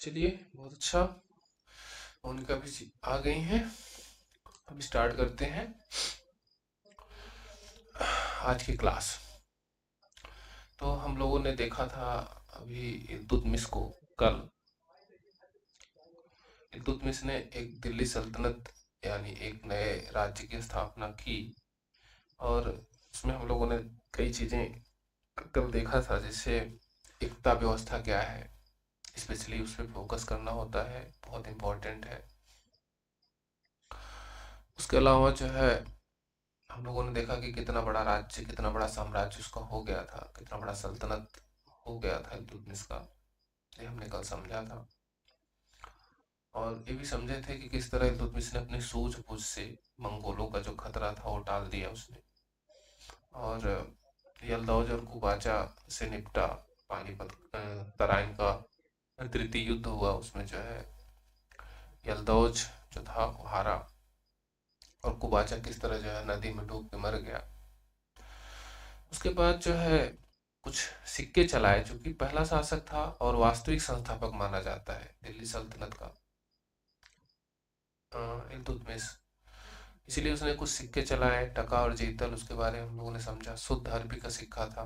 चलिए, बहुत अच्छा। उनका भी आ गई हैं। अब स्टार्ट करते हैं आज की क्लास। तो हम लोगों ने देखा था अभी इल्तुतमिश को। कल इल्तुतमिश ने एक दिल्ली सल्तनत यानी एक नए राज्य की स्थापना की। और उसमें हम लोगों ने कई चीज़ें कल देखा था, जैसे एकता व्यवस्था क्या है, स्पेशली उस पर फोकस करना होता है, बहुत इम्पोर्टेंट है। उसके अलावा जो है हम लोगों ने देखा कि कितना बड़ा राज्य, कितना बड़ा साम्राज्य उसका हो गया था, कितना बड़ा सल्तनत हो गया था इल्तुतमिश का। ये हमने कल समझा था। और ये भी समझे थे कि किस तरह इल्तुतमिश ने अपनी सूझबूझ से मंगोलों का जो खतरा था वो टाल दिया उसने। और यलदौज और कुबाचा से निपटा। पानीपत तराइन का तृतीय युद्ध हुआ, उसमें जो है यलदौज जो था वो हारा। और कुबाचा किस तरह जो है नदी में डूब के मर गया। उसके बाद जो है कुछ सिक्के चलाए, जो कि पहला शासक था और वास्तविक संस्थापक माना जाता है दिल्ली सल्तनत का, इल्तुतमिश। इसीलिए उसने कुछ सिक्के चलाए, टका और जीतल, उसके बारे में हम लोगों ने समझा। शुद्ध अरबी का सिक्का था।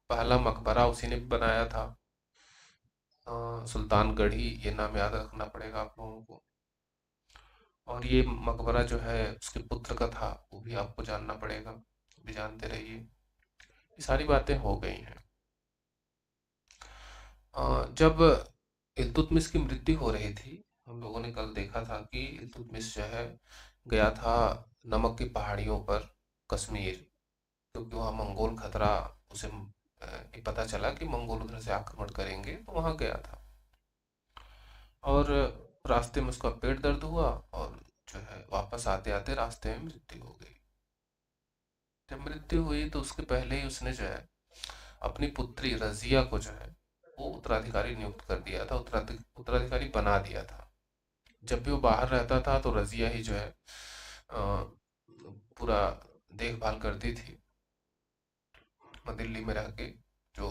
पहला मकबरा उसी ने बनाया था, सुल्तानगढ़ी, ये नाम याद रखना पड़ेगा आप लोगों को। और ये मकबरा जो है उसके पुत्र का था, वो भी आपको जानना पड़ेगा, भी जानते रहिए। ये सारी बातें हो गई हैं। जब इल्तुतमिश की मृत्यु हो रही थी, हम लोगों ने कल देखा था कि इल्तुतमिश जो है गया था नमक की पहाड़ियों पर, कश्मीर, क्योंकि वहाँ मंगोल खतरा उसे ये पता चला कि मंगोल उधर से आक्रमण करेंगे, तो वहाँ गया था। और रास्ते में उसका पेट दर्द हुआ और जो है वापस आते आते रास्ते में मृत्यु हो गई। जब मृत्यु हुई तो उसके पहले ही उसने जो है अपनी पुत्री रजिया को जो है वो उत्तराधिकारी नियुक्त कर दिया था, उत्तराधिकारी बना दिया था। जब भी वो बाहर रहता था तो रजिया ही जो है पूरा देखभाल करती थी, दिल्ली में रह के जो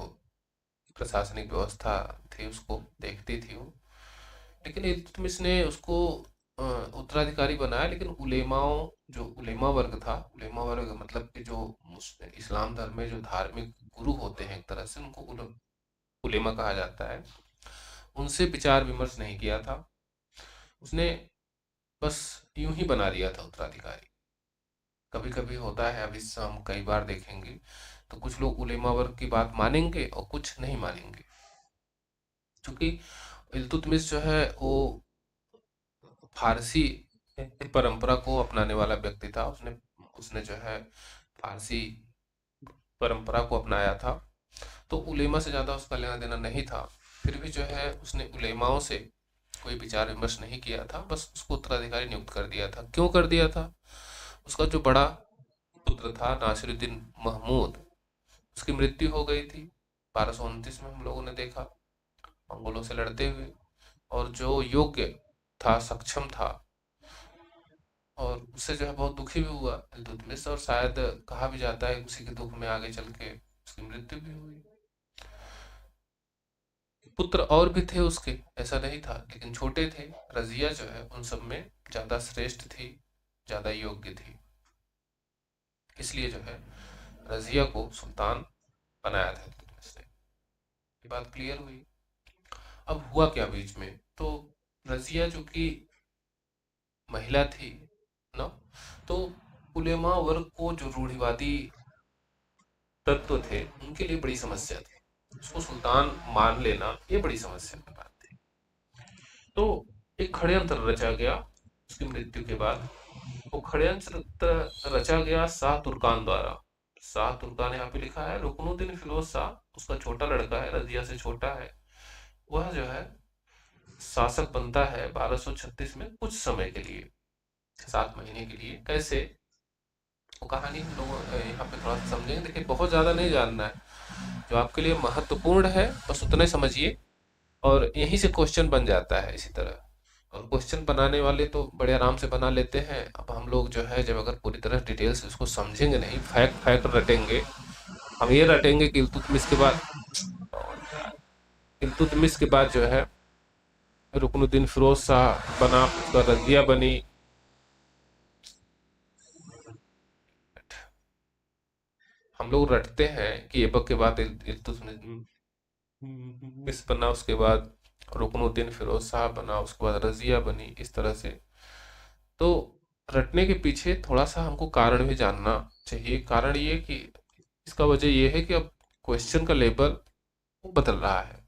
प्रशासनिक व्यवस्था थी उसको देखती थी वो। लेकिन इल्तुतमिश ने उसको उत्तराधिकारी बनाया, लेकिन उलेमाओं, जो उलेमा वर्ग था, उलेमा वर्ग मतलब कि जो इस्लाम धर्म में जो धार्मिक गुरु होते हैं एक तरह से, उनको उलेमा कहा जाता है, उनसे विचार विमर्श नहीं किया था उसने। बस यूं ही बना दिया था उत्तराधिकारी। कभी कभी होता है, अब इससे हम कई बार देखेंगे, तो कुछ लोग उलेमा वर्ग की बात मानेंगे और कुछ नहीं मानेंगे। क्योंकि इल्तुतमिश जो है वो फारसी परंपरा को अपनाने वाला व्यक्ति था। उसने उसने जो है फारसी परंपरा को अपनाया था, तो उलेमा से ज़्यादा उसका लेना देना नहीं था। फिर भी जो है उसने उलेमाओं से कोई विचार विमर्श नहीं किया था, बस उसको उत्तराधिकारी नियुक्त कर दिया था। क्यों कर दिया था? उसका जो बड़ा पुत्र था नासिरुद्दीन महमूद, उसकी मृत्यु हो गई थी 1229 में, हम लोगों ने देखा, मंगोलों से लड़ते हुए। और जो योग्य था, सक्षम था, और उससे जो है बहुत दुखी भी हुआ इल्तुतमिश, और शायद कहा भी जाता है उसी के दुख में आगे चल के उसकी मृत्यु भी हुई। पुत्र और भी थे उसके, ऐसा नहीं था, लेकिन छोटे थे। रजिया जो है उन सब में ज्यादा श्रेष्ठ थी, ज्यादा योग्य थी। इसलिए जो है रजिया को सुल्तान बनाया था इल्तुतमिश ने। ये बात क्लियर हुई। अब हुआ क्या बीच में? तो रजिया जो कि महिला थी ना, तो उलेमा वर्ग को जो रूढ़िवादी तत्व थे उनके लिए बड़ी समस्या थी। उसको सुल्तान मान लेना ये बड़ी समस्या की बात थी। तो एक षड्यंत्र रचा गया उसकी मृत्यु के बाद। वो षड्यंत्र रचा गया शाह तुर्कान द्वारा। शाह तुर्कान यहाँ पे लिखा है, रुकनुद्दीन फिरोज शाह उसका छोटा लड़का है, रजिया से छोटा है। वह जो है शासक बनता है 1236 में, कुछ समय के लिए, 7 महीने के लिए। कैसे? वो कहानी हम लोग यहाँ पे थोड़ा सा समझेंगे। देखिए, बहुत ज़्यादा नहीं जानना है, जो आपके लिए महत्वपूर्ण है बस उतना ही समझिए। और यहीं से क्वेश्चन बन जाता है इसी तरह। और क्वेश्चन बनाने वाले तो बड़े आराम से बना लेते हैं। अब हम लोग जो है जब अगर पूरी तरह डिटेल से उसको समझेंगे नहीं, फैक्ट फैक्ट रटेंगे, हम ये रटेंगे कि इल्तुतमिश के बाद, इल्तुतमिश के बाद जो है रुकनुद्दीन फिरोज शाह बना, उसका रजिया बनी। हम लोग रटते हैं कि ऐबक के बाद इल्तुतमिश बना, उसके बाद रुकनुद्दीन फिरोज शाह बना, उसके बाद रजिया बनी, इस तरह से। तो रटने के पीछे थोड़ा सा हमको कारण भी जानना चाहिए। कारण ये कि इसका वजह ये है कि अब क्वेश्चन का लेवल बदल रहा है।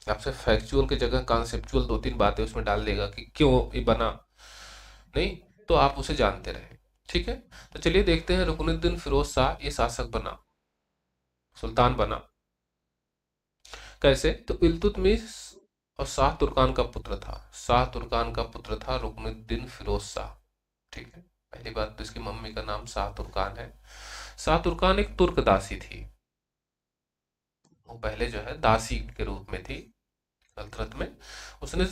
आपसे फैक्चुअल की जगह कॉन्सेप्चुअल दो तीन बातें उसमें डाल देगा कि क्यों ये बना, नहीं तो आप उसे जानते रहे। ठीक है, तो चलिए देखते हैं रुकनुद्दीन फिरोज शाह ये शासक बना, सुल्तान बना कैसे। तो इल्तुतमिश और शाह तुर्कान का पुत्र था, शाह तुर्कान का पुत्र था रुकनुद्दीन फिरोज शाह। ठीक है, पहली बात तो इसकी मम्मी का नाम शाह तुर्कान है। शाह तुर्कान एक तुर्क दासी थी, वो पहले जो है दासी के रूप में थी सल्तनत में। उसने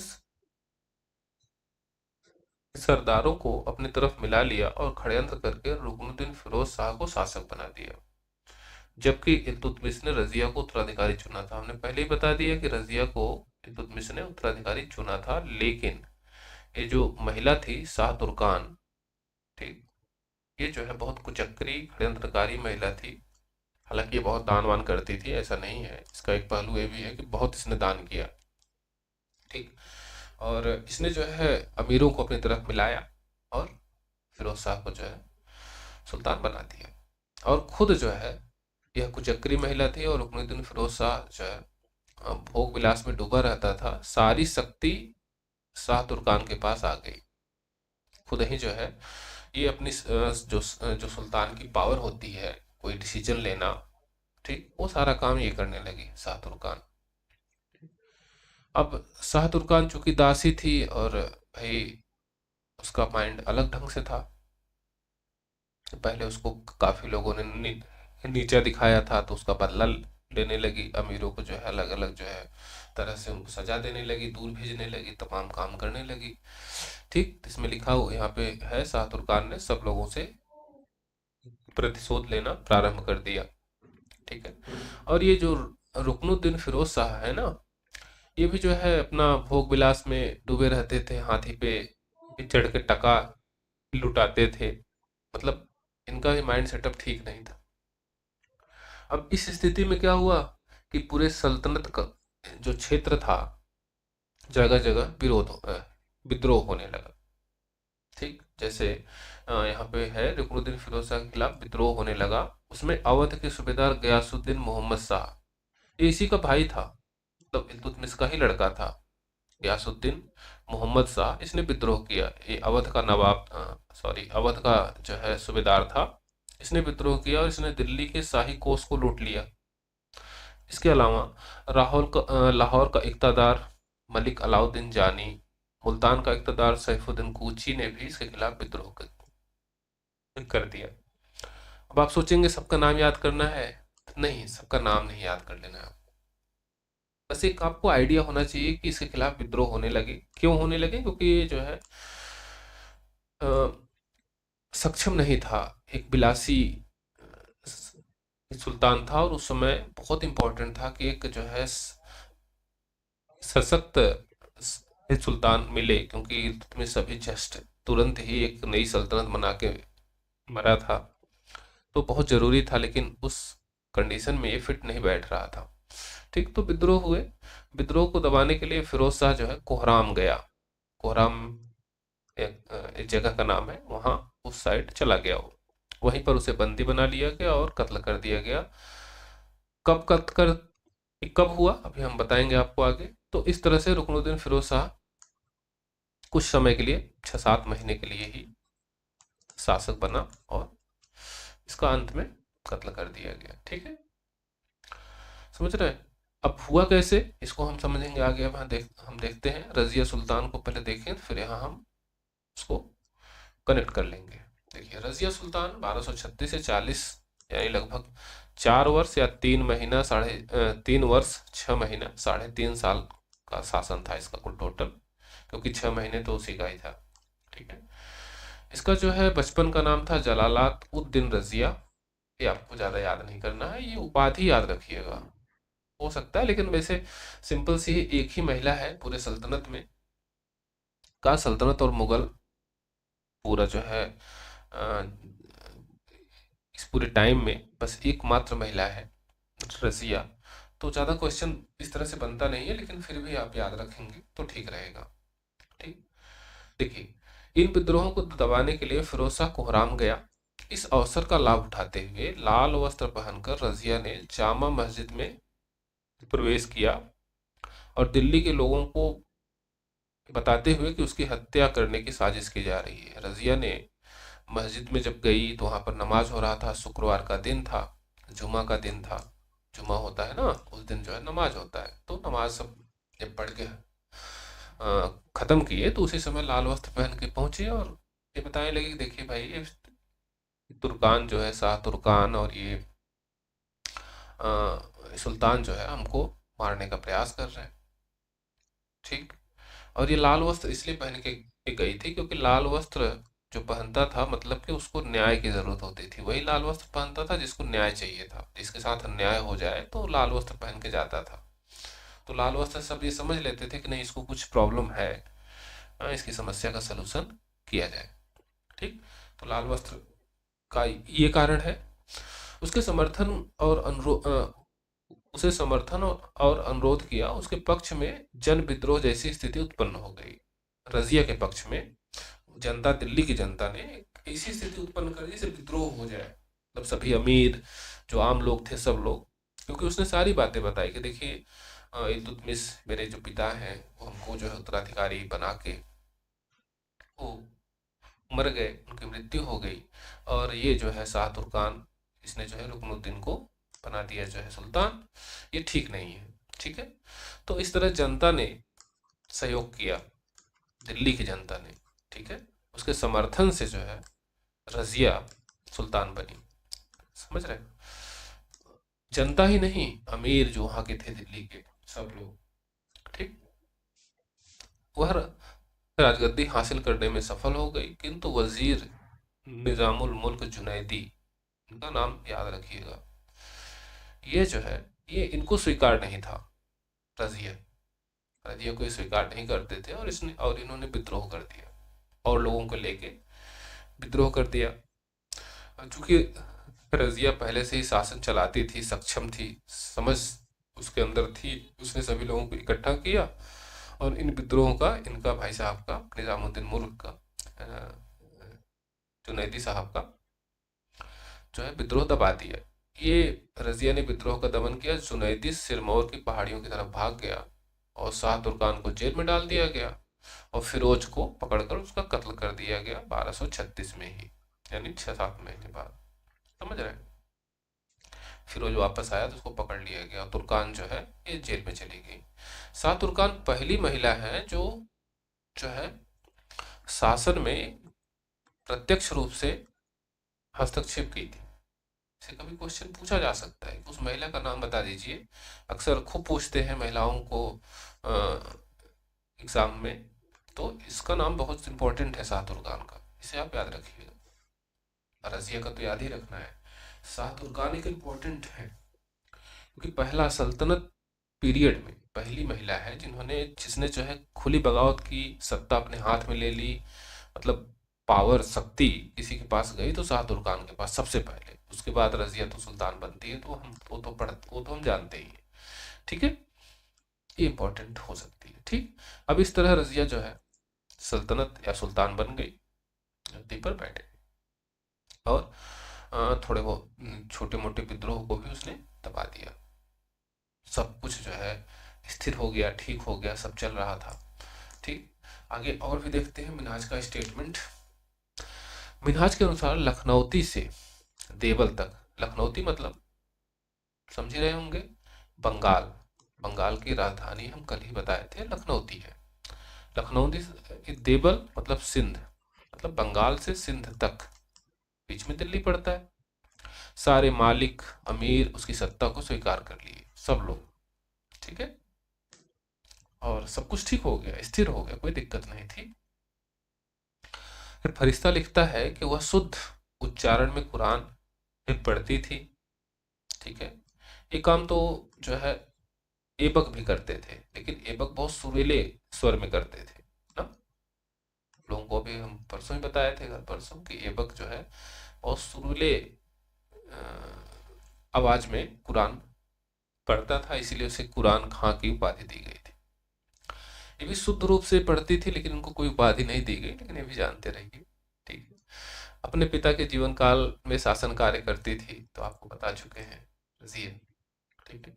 सरदारों को अपनी तरफ मिला लिया और षड्यंत्र करके रुकनुद्दीन फिरोज शाह को शासक बना दिया। जबकि इल्तुतमिश ने रजिया को उत्तराधिकारी चुना था। हमने पहले ही बता दिया कि रजिया को इल्तुतमिश ने उत्तराधिकारी चुना था, लेकिन ये जो महिला थी शाह तुर्कान, ठीक, ये जो है बहुत कुचक्री षड्यंत्रकारी महिला थी। हालांकि ये बहुत दान वान करती थी, ऐसा नहीं है। इसका एक पहलू ये भी है कि बहुत इसने दान किया, ठीक। और इसने जो है अमीरों को अपनी तरफ मिलाया और फिरोज शाह को जो है सुल्तान बना दिया। और खुद जो है यह कुचक्री महिला थी और रुकनुद्दीन फिरोज शाह जो है भोग विलास में डूबा रहता था। सारी शक्ति शाह तुर्कान के पास आ गई। खुद ही जो है ये अपनी जो सुल्तान की पावर होती है, कोई डिसीजन लेना, ठीक, वो सारा काम ये करने लगी शाह तुर्कान। अब शाह तुर्कान चूंकि दासी थी और भाई उसका माइंड अलग ढंग से था। पहले उसको काफी लोगों ने नीचा दिखाया था, तो उसका बदला लेने लगी। अमीरों को जो है अलग अलग जो है तरह से उनको सजा देने लगी, दूर भेजने लगी, तमाम काम करने लगी। ठीक, इसमें लिखा हुआ यहाँ पे है शाह तुर्कान ने सब लोगों से प्रतिशोध लेना प्रारंभ कर दिया। ठीक है, और ये जो रुकनुद्दीन फिरोज शाह है ना, ये भी जो है अपना भोग विलास में डूबे रहते थे, हाथी पे चढ़ के टका लुटाते थे। मतलब इनका माइंड सेटअप ठीक नहीं था। अब इस स्थिति में क्या हुआ कि पूरे सल्तनत का जो क्षेत्र था, जगह जगह विद्रोह होने लगा। ठीक, जैसे यहाँ पे है रुकनुद्दीन फिरोज शाह के खिलाफ विद्रोह होने लगा। उसमें अवध के सूबेदार गयासुद्दीन मोहम्मद शाह, ये इसी का भाई था, मतलब इल्तुतमिश का ही लड़का था गयासुद्दीन मोहम्मद शाह। इसने विद्रोह किया। ये अवध का नवाब, सॉरी, अवध का जो है सूबेदार था। इसने विद्रोह किया और इसने दिल्ली के शाही कोष को लूट लिया। इसके अलावा लाहौर का इक़्तिदार मलिक अलाउद्दीन जानी, मुल्तान का इक़्तिदार सैफुद्दीन कूची ने भी इसके खिलाफ विद्रोह कर दिया। अब आप सोचेंगे सबका नाम याद करना है? नहीं, सबका नाम नहीं याद कर लेना है। बस एक आपको आइडिया होना चाहिए कि इसके खिलाफ विद्रोह होने लगे। क्यों होने लगे? क्योंकि ये जो है अ, सक्षम नहीं था, एक विलासी सुल्तान था। और उस समय बहुत इंपॉर्टेंट था कि एक जो है सशक्त सुल्तान मिले, क्योंकि इल्तुतमिश अभी जस्ट तुरंत ही एक नई सल्तनत बना के मरा था, तो बहुत जरूरी था। लेकिन उस कंडीशन में ये फिट नहीं बैठ रहा था। ठीक, तो विद्रोह हुए। विद्रोह को दबाने के लिए फिरोज शाह जो है कोहराम गया। कोहराम एक जगह का नाम है, वहां उस साइड चला गया वो। वहीं पर उसे बंदी बना लिया गया और कत्ल कर दिया गया। कब कत्ल कर कब हुआ अभी हम बताएंगे आपको आगे। तो इस तरह से रुकनुद्दीन फिरोज शाह कुछ समय के लिए, 6-7 महीने के लिए ही शासक बना और इसका अंत में कत्ल कर दिया गया। ठीक है, समझ रहे हैं? अब हुआ कैसे इसको हम समझेंगे आगे। अब हम देखते हैं रजिया सुल्तान को पहले देखें, फिर यहाँ हम उसको कनेक्ट कर लेंगे। देखिए, रजिया सुल्तान 1236 से 40, यानी लगभग 4 वर्ष या 3 महीना 3 वर्ष 6 महीना 3.5 साल का शासन था इसका कुल टोटल, क्योंकि 6 महीने तो उसी का ही था। ठीक है, इसका जो है बचपन का नाम था जलालात उद दिन रजिया। ये आपको ज्यादा याद नहीं करना है, ये उपाधि याद रखिएगा। हो सकता है, लेकिन वैसे सिंपल सी एक ही महिला है पूरे सल्तनत में, का सल्तनत और मुगल पूरा जो है अ, इस पूरे टाइम में बस एकमात्र महिला है, रसिया। तो ज़्यादा क्वेश्चन इस तरह से बनता नहीं है, लेकिन फिर भी आप याद रखेंगे तो ठीक रहेगा। ठीक, देखिए, इन विद्रोहों को दबाने के लिए फिरोज शाह कोहराम गया। इस अवसर का लाभ उठाते हुए लाल वस्त्र पहनकर रजिया ने जामा मस्जिद में प्रवेश किया और दिल्ली के लोगों को बताते हुए कि उसकी हत्या करने की साजिश की जा रही है। रजिया ने मस्जिद में जब गई तो वहां पर नमाज हो रहा था, शुक्रवार का दिन था, जुमा का दिन था। जुमा होता है ना, उस दिन जो है नमाज होता है, तो नमाज सब जब पढ़ के खत्म किए तो उसी समय लाल वस्त्र पहन के पहुंचे और ये बताने लगे कि देखिए भाई, ये तुर्कान जो है, शाह तुर्कान और ये सुल्तान जो है हमको मारने का प्रयास कर रहे हैं। ठीक, और ये लाल वस्त्र इसलिए पहन के गई थी क्योंकि लाल वस्त्र जो पहनता था मतलब कि उसको न्याय की जरूरत होती थी। वही लाल वस्त्र पहनता था जिसको न्याय चाहिए था, जिसके साथ अन्याय हो जाए तो लाल वस्त्र पहन के जाता था। तो लाल वस्त्र सब ये समझ लेते थे कि नहीं, इसको कुछ प्रॉब्लम है, इसकी समस्या का सलूशन किया जाए। ठीक, तो लाल वस्त्र का ये कारण है। उसके समर्थन और अनुरोध उसे समर्थन और अनुरोध किया, उसके पक्ष में जन विद्रोह जैसी स्थिति उत्पन्न हो गई। रजिया के पक्ष में जनता, दिल्ली की जनता ने एक ऐसी स्थिति उत्पन्न कर दी जिससे विद्रोह हो जाए, मतलब सभी अमीर जो आम लोग थे सब लोग, क्योंकि उसने सारी बातें बताई कि देखिए इल्तुतमिश मेरे जो पिता हैं वो हमको जो है उत्तराधिकारी बना के वो मर गए, उनकी मृत्यु हो गई, और ये जो है शाह तुर्कान, इसने जो है रुकनुद्दीन को बना दिया जो है सुल्तान, ये ठीक नहीं है। ठीक है, तो इस तरह जनता ने सहयोग किया, दिल्ली की जनता ने। ठीक है, उसके समर्थन से जो है रजिया सुल्तान बनी। समझ रहे, जनता ही नहीं, अमीर जो वहां के थे दिल्ली के सब लोग। ठीक, वह राजगद्दी हासिल करने में सफल हो गई, किंतु वजीर निजामुल मुल्क जुनैदी, इनका नाम याद रखिएगा, ये जो है ये इनको स्वीकार नहीं था। रजिया रजिया को ये स्वीकार नहीं करते थे, और इन्होंने विद्रोह कर दिया और लोगों को लेके विद्रोह कर दिया। चूंकि रजिया पहले से ही शासन चलाती थी, सक्षम थी, समझ उसके अंदर थी, उसने सभी लोगों को इकट्ठा किया और इन विद्रोहों का, इनका भाई साहब का, निजामुद्दीन मुल्क का, जुनैदी साहब का जो है विद्रोह दबा दिया। ये रजिया ने विद्रोह का दमन किया, जुनैदी सिरमौर की पहाड़ियों की तरफ भाग गया और शाह तुर्कान को जेल में डाल दिया गया और फिरोज को पकड़कर उसका कत्ल कर दिया गया 1236 में ही, यानी 6-7 महीने बाद। समझ रहे हैं, फिरोज वापस आया तो उसको पकड़ लिया गया, तुर्कान जो है ये जेल में चली गई। शाह तुर्कान पहली महिला है जो जो है शासन में प्रत्यक्ष रूप से हस्तक्षेप की थी। से कभी क्वेश्चन पूछा जा सकता है, उस महिला का नाम बता दीजिए। अक्सर खूब पूछते हैं महिलाओं को एग्जाम में, तो इसका नाम बहुत इंपॉर्टेंट है, शाह तुर्कान का, इसे आप याद रखिएगा। रजिया का तो याद ही रखना है, शाह तुर्कान एक इम्पोर्टेंट है क्योंकि पहला सल्तनत पीरियड में पहली महिला है जिसने जो है खुली बगावत की, सत्ता अपने हाथ में ले ली, मतलब पावर, शक्ति किसी के पास गई तो शाह तुर्कान के पास सबसे पहले, उसके बाद रजिया तो सुल्तान बनती है, तो वो तो हम जानते ही हैं। ठीक है, ये इंपॉर्टेंट हो सकती है। ठीक, अब इस तरह रजिया जो है सल्तनत या सुल्तान बन गई, गद्दी पर बैठे, और थोड़े बहुत छोटे मोटे विद्रोह को भी उसने दबा दिया। सब कुछ जो है स्थिर हो गया, ठीक हो गया, सब चल रहा था। ठीक, आगे और भी देखते हैं मिन्हाज का स्टेटमेंट। मिन्हाज के अनुसार लखनऊती से देवल तक, लखनऊती मतलब समझ रहे होंगे, बंगाल, बंगाल की राजधानी हम कल ही बताए थे लखनऊती है। लखनऊती, देवल मतलब सिंध, मतलब बंगाल से सिंध तक, बीच में दिल्ली पड़ता है। सारे मालिक, अमीर उसकी सत्ता को स्वीकार कर लिए, सब लोग। ठीक है, और सब कुछ ठीक हो गया, स्थिर हो गया, कोई दिक्कत नहीं थी। फिर फरिश्ता लिखता है कि वह शुद्ध उच्चारण में कुरान पढ़ती थी। ठीक है, ये काम तो जो है एबक भी करते थे, लेकिन एबक बहुत सुरीले स्वर में करते थे ना। लोगों को भी हम परसों ही बताए थे, कल परसों, कि एबक जो है बहुत सुरीले आवाज में कुरान पढ़ता था, इसीलिए उसे कुरान खां की उपाधि दी गई थी। ये भी शुद्ध रूप से पढ़ती थी, लेकिन उनको कोई उपाधि नहीं दी गई, लेकिन ये भी जानते रहिए। ठीक है। अपने पिता के जीवन काल में शासन कार्य करती थी, तो आपको बता चुके हैं, रजिया। ठीक है।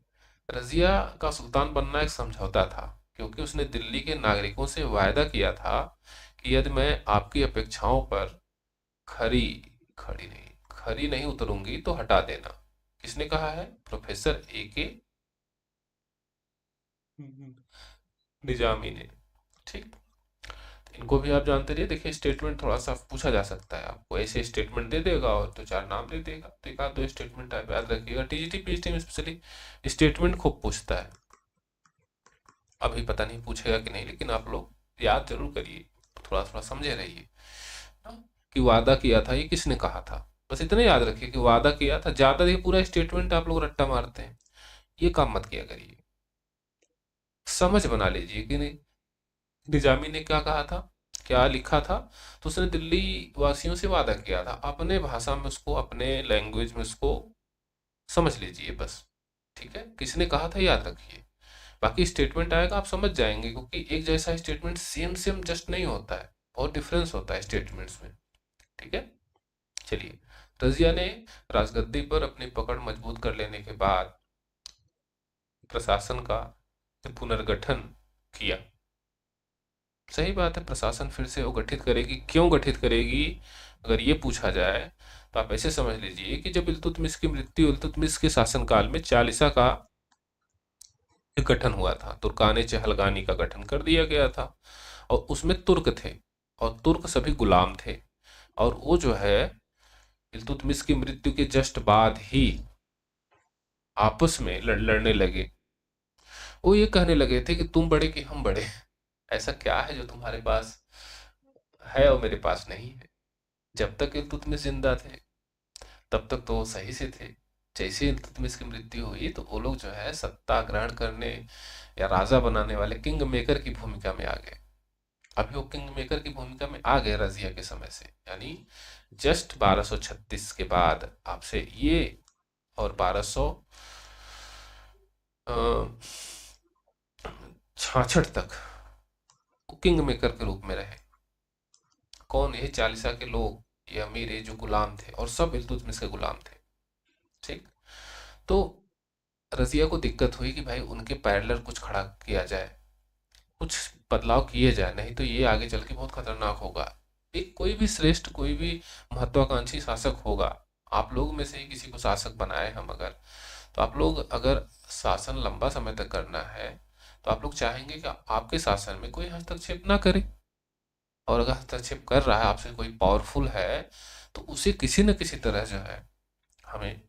रजिया का सुल्तान बनना एक समझौता था, क्योंकि उसने दिल्ली के नागरिकों से वायदा किया था कि यदि मैं आपकी अपेक्षाओं पर खरी खरी नहीं उतरूंगी तो हटा देना। किसने कहा है? प्रोफेसर ए के निजामी ने। ठीक। इनको भी आप जानते रहिए। देखिए, स्टेटमेंट थोड़ा सा पूछा जा सकता है, आपको ऐसे स्टेटमेंट दे देगा और तो चार नाम दे देगा, तो एक आध दो स्टेटमेंट आप याद रखिएगा। टीजीटी पीएचडी में स्पेशली स्टेटमेंट खूब पूछता है। अभी पता नहीं पूछेगा कि नहीं, लेकिन आप लोग याद जरूर करिए, थोड़ा थोड़ा समझे रहिए ना, कि वादा किया था, ये किसने कहा था। बस इतना याद रखिए कि वादा किया था। ज्यादा ये पूरा स्टेटमेंट आप लोग रट्टा मारते हैं, ये काम मत किया करिए। समझ बना लीजिए कि नहीं, निजामी ने क्या कहा था, क्या लिखा था। तो उसने दिल्ली वासियों से वादा किया था, अपने भाषा में उसको, अपने लैंग्वेज में उसको समझ लीजिए बस। ठीक है, किसने कहा था याद रखिए। बाकी स्टेटमेंट आएगा आप समझ जाएंगे, क्योंकि एक जैसा स्टेटमेंट सेम सेम जस्ट नहीं होता है, बहुत डिफरेंस होता है स्टेटमेंट्स में। ठीक है। चलिए, रजिया ने राजगद्दी पर अपनी पकड़ मजबूत कर लेने के बाद प्रशासन का पुनर्गठन किया। सही बात है, प्रशासन फिर से वो गठित करेगी। क्यों गठित करेगी, अगर ये पूछा जाए तो आप ऐसे समझ लीजिए कि जब इल्तुतमिश की मृत्यु, इल्तुतमिश के शासनकाल में चालीसा का गठन हुआ था, तुर्काने चहलगानी का गठन कर दिया गया था, और उसमें तुर्क थे, और तुर्क सभी गुलाम थे। और वो जो है इल्तुतमिश की मृत्यु के जस्ट बाद ही आपस में लड़ने लगे। वो ये कहने लगे थे कि तुम बड़े कि हम बड़े, ऐसा क्या है जो तुम्हारे पास है और मेरे पास नहीं है। जब तक इल्तुतमिश जिंदा थे तब तक तो वो सही से थे। जैसे इल्तुतमिश की मृत्यु हुई तो वो लोग जो है सत्ता ग्रहण करने या राजा बनाने वाले किंग मेकर की भूमिका में आ गए। अभी वो किंग मेकर की भूमिका में आ गए रजिया के समय से, यानी जस्ट 1236 के बाद आपसे ये, और 1266 तक वो किंग मेकर के रूप में रहे। कौन? ये चालीसा के लोग, ये अमीर, ये जो गुलाम थे, और सब इल्तुतमिश के गुलाम थे। ठीक। तो रजिया को दिक्कत हुई कि भाई उनके पैरेलल कुछ खड़ा किया जाए, कुछ बदलाव किए जाए, नहीं तो ये आगे चल के बहुत खतरनाक होगा। एक कोई भी श्रेष्ठ, कोई भी महत्वाकांक्षी शासक होगा, आप लोग में से ही किसी को शासक बनाए हम अगर, तो आप लोग अगर शासन लंबा समय तक करना है तो आप लोग चाहेंगे कि आपके शासन में कोई हस्तक्षेप ना करे। और अगर हस्तक्षेप कर रहा है, आपसे कोई पावरफुल है, तो उसे किसी न किसी तरह जो है हमें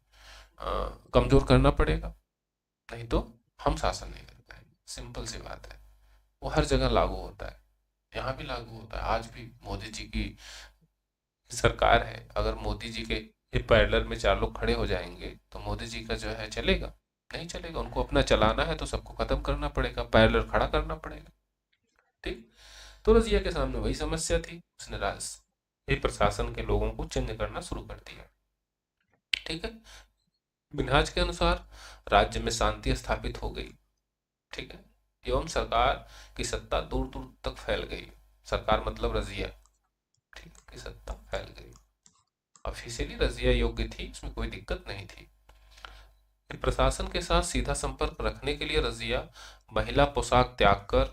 कमजोर करना पड़ेगा, नहीं तो हम शासन नहीं कर पाएंगे। सिंपल सी बात है, वो हर जगह लागू होता है, यहाँ भी लागू होता है। आज भी मोदी जी की सरकार है, अगर मोदी जी के पैरेलल में चार लोग खड़े हो जाएंगे तो मोदी जी का जो है चलेगा? नहीं चलेगा। उनको अपना चलाना है तो सबको खत्म करना पड़ेगा, पैरेलल खड़ा करना पड़ेगा। ठीक। तो रजिया के सामने वही समस्या थी, उसने प्रशासन के लोगों को चेंज करना शुरू कर दिया। ठीक है। मिन्हाज के अनुसार राज्य में शांति स्थापित हो गई। ठीक है। एवं सरकार की सत्ता दूर दूर तक फैल गई। सरकार मतलब रजिया, ठीक है, की सत्ता फैल गई। ऑफिशियली रजिया योग्य थी, इसमें कोई दिक्कत नहीं थी। प्रशासन के साथ सीधा संपर्क रखने के लिए रजिया महिला पोशाक त्याग कर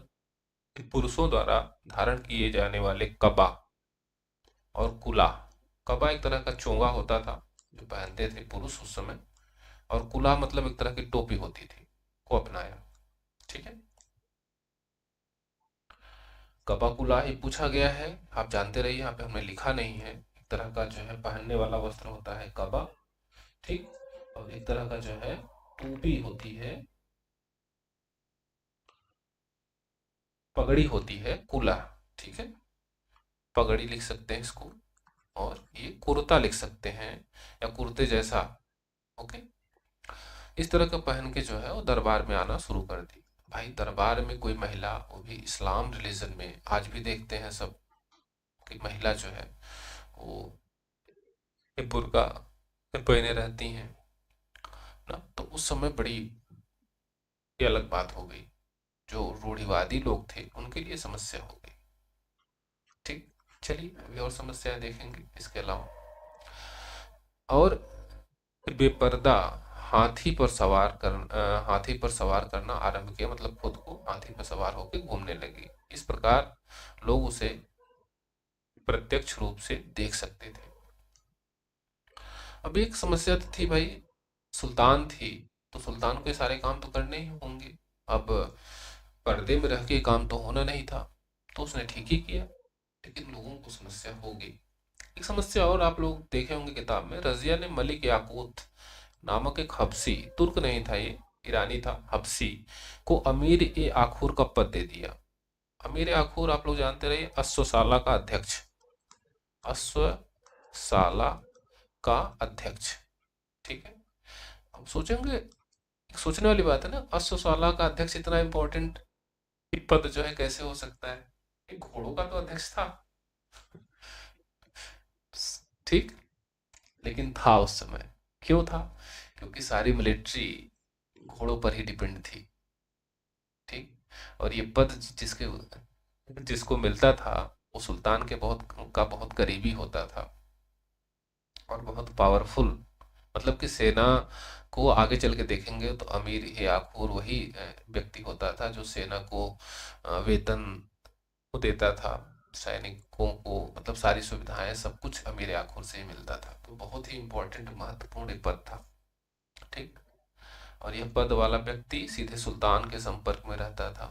पुरुषों द्वारा धारण किए जाने वाले कबा और कुला, कबा एक तरह का चोंगा होता था जो पहनते थे पुरुष उस समय, और कुला मतलब एक तरह की टोपी होती थी, को अपनाया। ठीक है। कबा कुला ही पूछा गया है, आप जानते रहिए, यहाँ पे हमने लिखा नहीं है। एक तरह का जो है पहनने वाला वस्त्र होता है कबा। ठीक। और एक तरह का जो है टोपी होती है, पगड़ी होती है कुला। ठीक है। पगड़ी लिख सकते हैं इसको, और ये कुर्ता लिख सकते हैं, या कुर्ते जैसा। ओके। इस तरह का पहन के जो है वो दरबार में आना शुरू कर दी। भाई दरबार में कोई महिला, वो भी इस्लाम रिलीजन में, आज भी देखते हैं सब कि महिला जो है वो बुर्का पहने रहती हैं ना। तो उस समय बड़ी ये अलग बात हो गई, जो रूढ़िवादी लोग थे उनके लिए समस्या हो गई। ठीक, चलिए अभी और समस्याएं देखेंगे इसके अलावा। और बेपर्दा हाथी पर सवार करना आरंभ किया, मतलब खुद को हाथी पर सवार होकर घूमने लगी। इस प्रकार लोग उसे प्रत्यक्ष रूप से देख सकते थे। अब एक समस्या तो थी भाई, सुल्तान थी तो सुल्तान को ये सारे काम तो करने ही होंगे। अब पर्दे में रह के काम तो होना नहीं था, तो उसने ठीक ही किया, लेकिन लोगों को समस्या होगी। एक समस्या और आप लोग देखे होंगे किताब में, रजिया ने मलिक याकूत नामक एक हबसी, तुर्क नहीं था ये, ईरानी था, हबसी को अमीर ए आखूर का पद दे दिया। अमीर ए आखूर आप लोग जानते रहिए, अश्वशाला का अध्यक्ष, अश्वशाला का अध्यक्ष। ठीक है, अब सोचेंगे, सोचने वाली बात है ना, अश्वशाला का अध्यक्ष इतना इंपॉर्टेंट पद जो है कैसे हो सकता है? एक घोड़ों का तो अध्यक्ष था। ठीक, लेकिन था उस समय। क्यों था? क्योंकि सारी मिलिट्री घोड़ों पर ही डिपेंड थी। ठीक, और ये पद जिसके जिसको मिलता था वो सुल्तान के बहुत करीबी होता था और बहुत पावरफुल, मतलब कि सेना को आगे चल के देखेंगे तो अमीर याकूर वही व्यक्ति होता था जो सेना को वेतन को देता था, सैनिकों को मतलब सारी सुविधाएं सब कुछ अमीर याकूर से ही मिलता था। तो बहुत ही इंपॉर्टेंट महत्वपूर्ण एक पद था। ठीक, और यह पद वाला व्यक्ति सीधे सुल्तान के संपर्क में रहता था।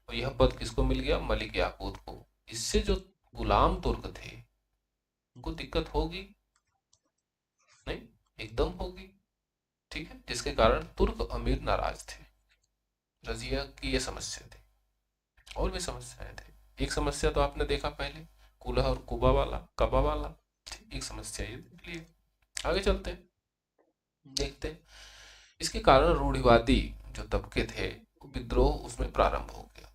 और यह पद किसको मिल गया? मलिक याकूत को। इससे जो गुलाम तुर्क थे उनको दिक्कत होगी नहीं? एकदम होगी। ठीक है, जिसके कारण तुर्क अमीर नाराज थे। रजिया की ये समस्या थी, और भी समस्याएं थे। एक समस्या तो आपने देखा पहले, कुलह और कुबा वाला, कबा वाला। एक समस्या ये देख लिए, आगे चलते हैं, देखते हैं। इसके कारण रूढ़िवादी जो तबके थे विद्रोह उसमें प्रारंभ हो गया।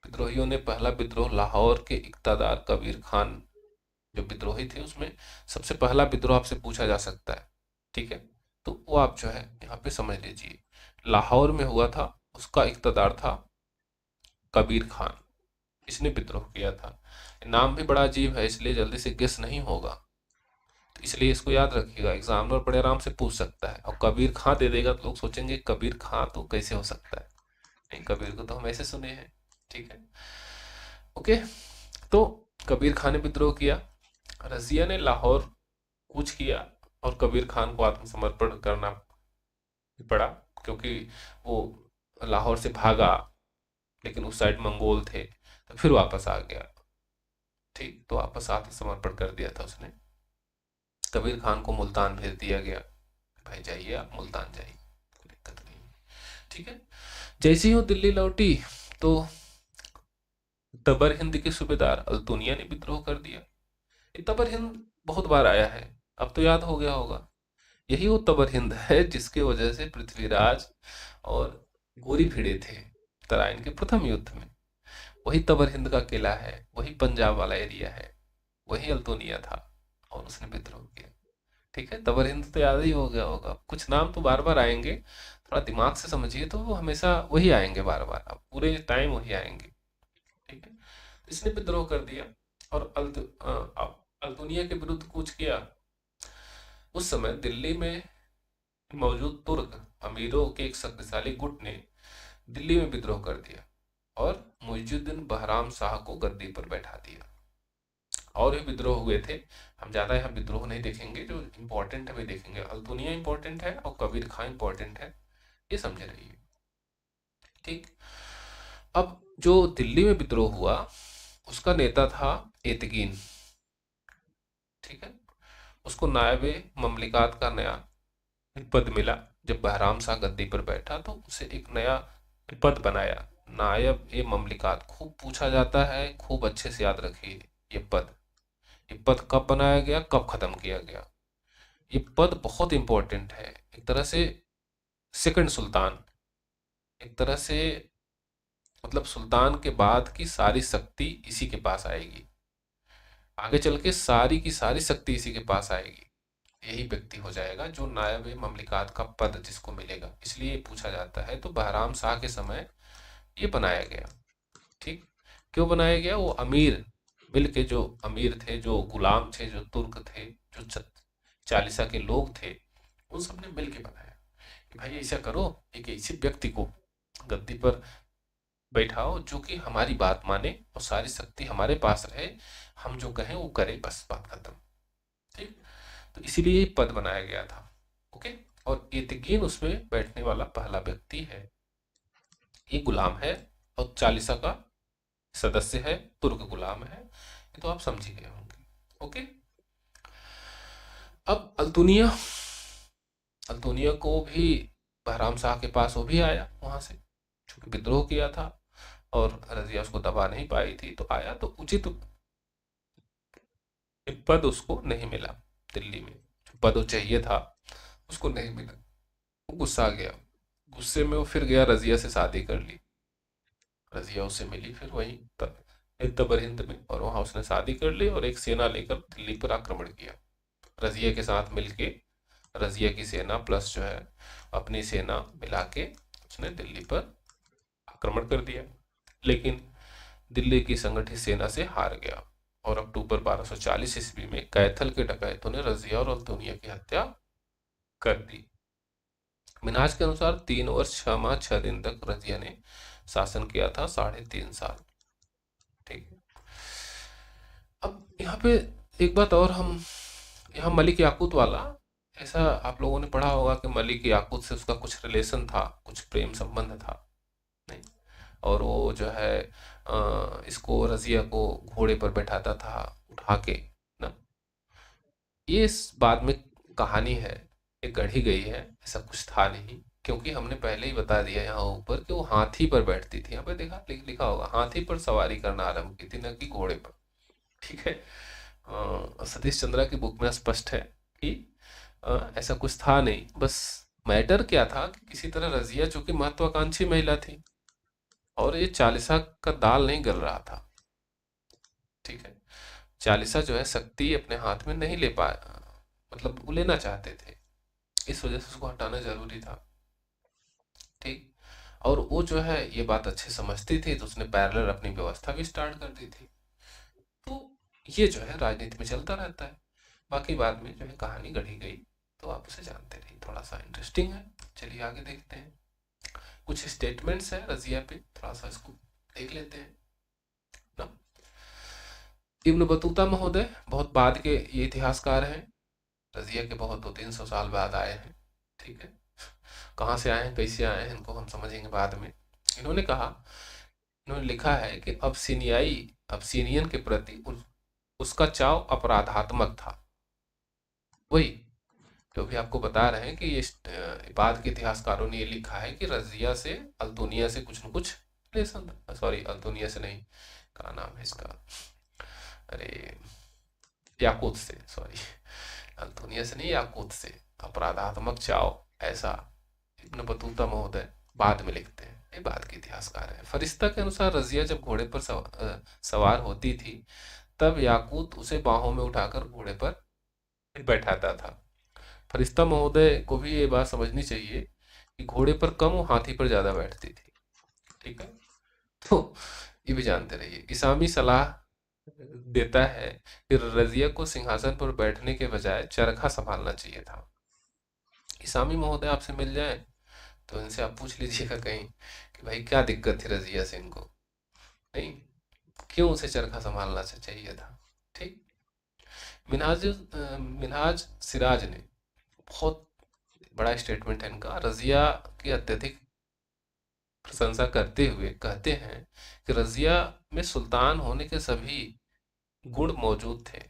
विद्रोहियों ने पहला विद्रोह लाहौर के इक़्तादार कबीर खान जो विद्रोही थे उसमें सबसे पहला विद्रोह आपसे पूछा जा सकता है। ठीक है, तो वो आप जो है यहाँ पे समझ लीजिए, लाहौर में हुआ था, उसका इक़्तादार था कबीर खान, इसने विद्रोह किया था। नाम भी बड़ा अजीब है इसलिए जल्दी से गेस नहीं होगा, तो इसलिए इसको याद रखिएगा, एग्जामिनर बड़े आराम से पूछ सकता है। और कबीर खां दे देगा तो लोग सोचेंगे कबीर खां तो कैसे हो सकता है, नहीं, कबीर को तो हम ऐसे सुने हैं। ठीक है, ओके, तो कबीर खान ने विद्रोह किया, रजिया ने लाहौर कूच किया और कबीर खान को आत्मसमर्पण करना पड़ा, क्योंकि वो लाहौर से भागा लेकिन उस साइड मंगोल थे, तो फिर वापस आ गया। ठीक, तो वापस आत्मसमर्पण कर दिया था उसने। कबीर खान को मुल्तान भेज दिया गया, भाई जाइए आप मुल्तान जाइए, कोई दिक्कत नहीं। ठीक है, जैसे ही वो दिल्ली लौटी तो तबर हिंद के सूबेदार अल्तुनिया ने विद्रोह कर दिया। ये तबर हिंद बहुत बार आया है, अब तो याद हो गया होगा। यही वो तबर हिंद है जिसके वजह से पृथ्वीराज और गोरी भिड़े थे तराइन के प्रथम युद्ध में। वही तबर हिंद का किला है, वही पंजाब वाला एरिया है, वही अल्तुनिया था और उसने विद्रोह किया। ठीक है, तबर हिंद तो याद ही हो गया होगा। कुछ नाम तो बार बार आएंगे, थोड़ा दिमाग से समझिए तो वो हमेशा वही आएंगे, बार बार अब पूरे टाइम वही आएंगे। ठीक है, इसने विद्रोह कर दिया और अल्तुनिया के विरुद्ध कूच किया। उस समय दिल्ली में मौजूद तुर्क अमीरों के एक शक्तिशाली गुट ने दिल्ली में विद्रोह कर दिया और मुइजुद्दीन बहराम शाह को गद्दी पर बैठा दिया। और भी विद्रोह हुए थे, हम ज्यादा यहाँ विद्रोह नहीं देखेंगे, जो इम्पोर्टेंट है वही देखेंगे। अल्तुनिया इम्पोर्टेंट है और कबीर खां इम्पोर्टेंट है, ये समझे रहिए। ठीक, अब जो दिल्ली में विद्रोह हुआ उसका नेता था एतकीन। ठीक है, उसको नायबे ममलिकात का नया पद मिला। जब बहराम शाह गद्दी पर बैठा तो उसे एक नया पद बनाया, नायब ए ममलिकात। खूब पूछा जाता है, खूब अच्छे से याद रखिए ये पद कब बनाया गया, कब खत्म किया गया। ये पद बहुत इंपॉर्टेंट है, एक तरह से सेकंड सुल्तान, एक तरह से मतलब सुल्तान के बाद की सारी शक्ति इसी के पास आएगी, आगे चल के सारी की सारी शक्ति इसी के पास आएगी। यही व्यक्ति हो जाएगा जो नायब ममलिकात का पद जिसको मिलेगा। इसलिए पूछा जाता है, तो बहराम शाह के समय ये बनाया गया। ठीक, क्यों बनाया गया? वो अमीर मिल के, जो अमीर थे, जो गुलाम थे, जो तुर्क थे, जो चालीसा के लोग थे, उन सब ने मिल के बनाया कि भाई ऐसा करो, एक ऐसे व्यक्ति को गद्दी पर बैठाओ जो कि हमारी बात माने और सारी शक्ति हमारे पास रहे, हम जो कहें वो करें, बस बात खत्म। ठीक, तो इसीलिए ये पद बनाया गया था। ओके, और एतकीन उसमें बैठने वाला पहला व्यक्ति है। ये गुलाम है और चालीसा का सदस्य है, तुर्क गुलाम है। ये तो आप समझ ही गए होंगे। ओके, अब अल्तुनिया, अल्तुनिया को भी बहराम शाह के पास वो भी आया वहां से, चूंकि विद्रोह किया था और रजिया उसको दबा नहीं पाई थी, तो आया, तो उचित पद उसको नहीं मिला दिल्ली में, जो पद वो चाहिए था उसको नहीं मिला। वो गुस्सा आ गया, गुस्से में वो फिर गया रजिया से शादी कर ली। रजिया उससे मिली फिर वहीं तबर हिंद में, और वहां उसने शादी कर ली और एक सेना लेकर दिल्ली पर आक्रमण किया। रजिया के साथ मिलके, रजिया की सेना प्लस जो है अपनी सेना मिला के उसने दिल्ली पर आक्रमण कर दिया, लेकिन दिल्ली की संगठित सेना से हार गया और अक्टूबर 1240 ईस्वी में कैथल के डकैतों ने रजिया और अल्तुनिया की हत्या कर दी। मिन्हाज के अनुसार 3 वर्ष 6 माह 6 दिन तक रजिया ने शासन किया था, 3.5 साल। ठीक है, अब यहाँ पे एक बात और, हम यहाँ मलिक याकूत वाला, ऐसा आप लोगों ने पढ़ा होगा कि मलिक याकूत से उसका कुछ रिलेशन था, कुछ प्रेम संबंध था, नहीं? और वो जो है इसको, रजिया को घोड़े पर बैठाता था उठा के ना। ये इस बाद में कहानी है, ये गढ़ी गई है, ऐसा कुछ था नहीं, क्योंकि हमने पहले ही बता दिया यहाँ ऊपर कि वो हाथी पर बैठती थी। यहाँ पे देखा, लिखा होगा हाथी पर सवारी करना आरंभ की थी, न कि घोड़े पर। ठीक है, सतीश चंद्रा की बुक में स्पष्ट है कि ऐसा कुछ था नहीं। बस मैटर क्या था कि किसी तरह रजिया, जो कि महत्वाकांक्षी महिला थी, और ये चालीसा का दाल नहीं गल रहा था। ठीक है, चालीसा जो है शक्ति अपने हाथ में नहीं ले पाया, मतलब वो लेना चाहते थे, इस वजह से उसको हटाना जरूरी था। ठीक, और वो जो है ये बात अच्छे समझती थी, तो उसने पैरेलल अपनी व्यवस्था भी स्टार्ट कर दी थी। तो ये जो है राजनीति में चलता रहता है। बाकी बाद में जो है कहानी गढ़ी गई, तो आप उसे जानते रहिए, थोड़ा सा इंटरेस्टिंग है। चलिए आगे देखते हैं, कुछ स्टेटमेंट्स है रजिया पे, थोड़ा सा इसको देख लेते हैं ना। इब्न बतूता महोदय बहुत बाद के ये इतिहासकार हैं, रजिया के बहुत 200-300 साल बाद आए हैं। ठीक है, कहाँ से आए हैं, कैसे आए हैं, इनको हम समझेंगे बाद में। इन्होंने कहा, इन्होंने लिखा है कि अबसीनियन के प्रति उसका चाव अपराधात्मक था। वही जो भी आपको बता रहे हैं कि ये बाद के इतिहासकारों ने ये लिखा है कि रजिया से, अल्तुनिया से कुछ न कुछ रिलेशन था। सॉरी, अल्तुनिया से नहीं, क्या नाम है इसका, अरे याकूत से, सॉरी, अल्तुनिया से नहीं, याकूत से अपराधात्मक चाव, ऐसा इब्न बतूता महोदय बाद में लिखते हैं। ये बाद के इतिहासकार है। फरिश्ता के अनुसार रजिया जब घोड़े पर सवार होती थी, तब याकूत उसे बाहों में उठाकर घोड़े पर बैठाता था। फरिश्ता महोदय को भी ये बात समझनी चाहिए कि घोड़े पर कम, वो हाथी पर ज्यादा बैठती थी। ठीक है, तो ये भी जानते रहिए। इसामी सलाह देता है कि रजिया को सिंहासन पर बैठने के बजाय चरखा संभालना चाहिए था। इसामी महोदय आपसे मिल जाए तो इनसे आप पूछ लीजिएगा कहीं कि भाई क्या दिक्कत थी रजिया से इनको, नहीं, क्यों उसे चरखा संभालना चाहिए था। ठीक, मिनहाज सिराज ने बहुत बड़ा स्टेटमेंट है इनका, रजिया की अत्यधिक प्रशंसा करते हुए कहते हैं कि रजिया में सुल्तान होने के सभी गुण मौजूद थे।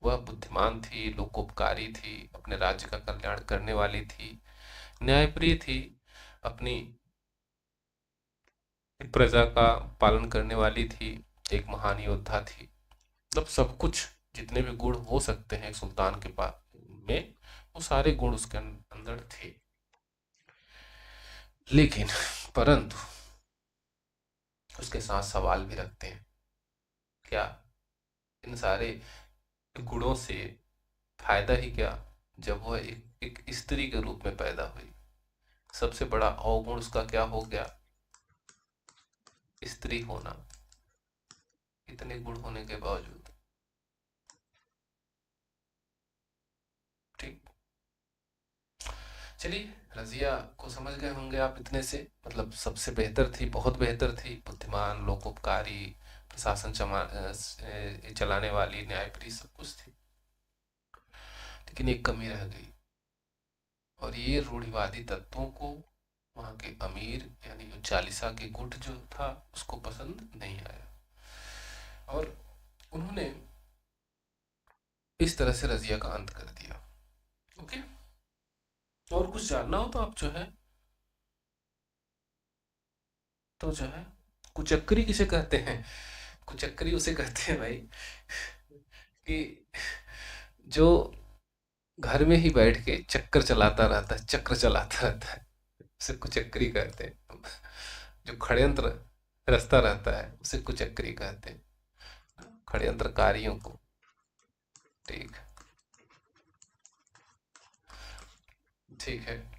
वह बुद्धिमान थी, लोकोपकारी थी, अपने राज्य का कल्याण करने वाली थी, न्यायप्रिय थी, अपनी प्रजा का पालन करने वाली थी, एक महान योद्धा थी। मतलब सब कुछ, जितने भी गुण हो सकते हैं सुल्तान के पास में, वो सारे गुण उसके अंदर थे। लेकिन परंतु उसके साथ सवाल भी रखते हैं। क्या इन सारे गुणों से फायदा ही क्या, जब वह एक स्त्री के रूप में पैदा हुई। सबसे बड़ा अवगुण उसका क्या हो गया? स्त्री होना। इतने गुण होने के बावजूद। ठीक। चलिए, रजिया को समझ गए होंगे आप इतने से। मतलब सबसे बेहतर थी, बहुत बेहतर थी, बुद्धिमान, लोकोपकारी, प्रशासन चलाने वाली, न्यायप्रिय, सब कुछ थी। लेकिन एक कमी रह गई, और ये रूढ़िवादी तत्वों को वहां के अमीर यानी जो चालीसा के गुट जो था उसको पसंद नहीं आया, और उन्होंने इस तरह से रजिया का अंत कर दिया। ओके। और कुछ जानना हो तो आप जो है, कुचक्री किसे कहते हैं? कुचक्री उसे कहते हैं भाई कि जो घर में ही बैठ के चक्कर चलाता रहता है, चक्र चलाता रहता है, उसे कुचक्री कहते हैं। जो षड्यंत्र रचता रहता है उसे कुचक्री कहते हैं, षड्यंत्रकारियों को। ठीक। ठीक है,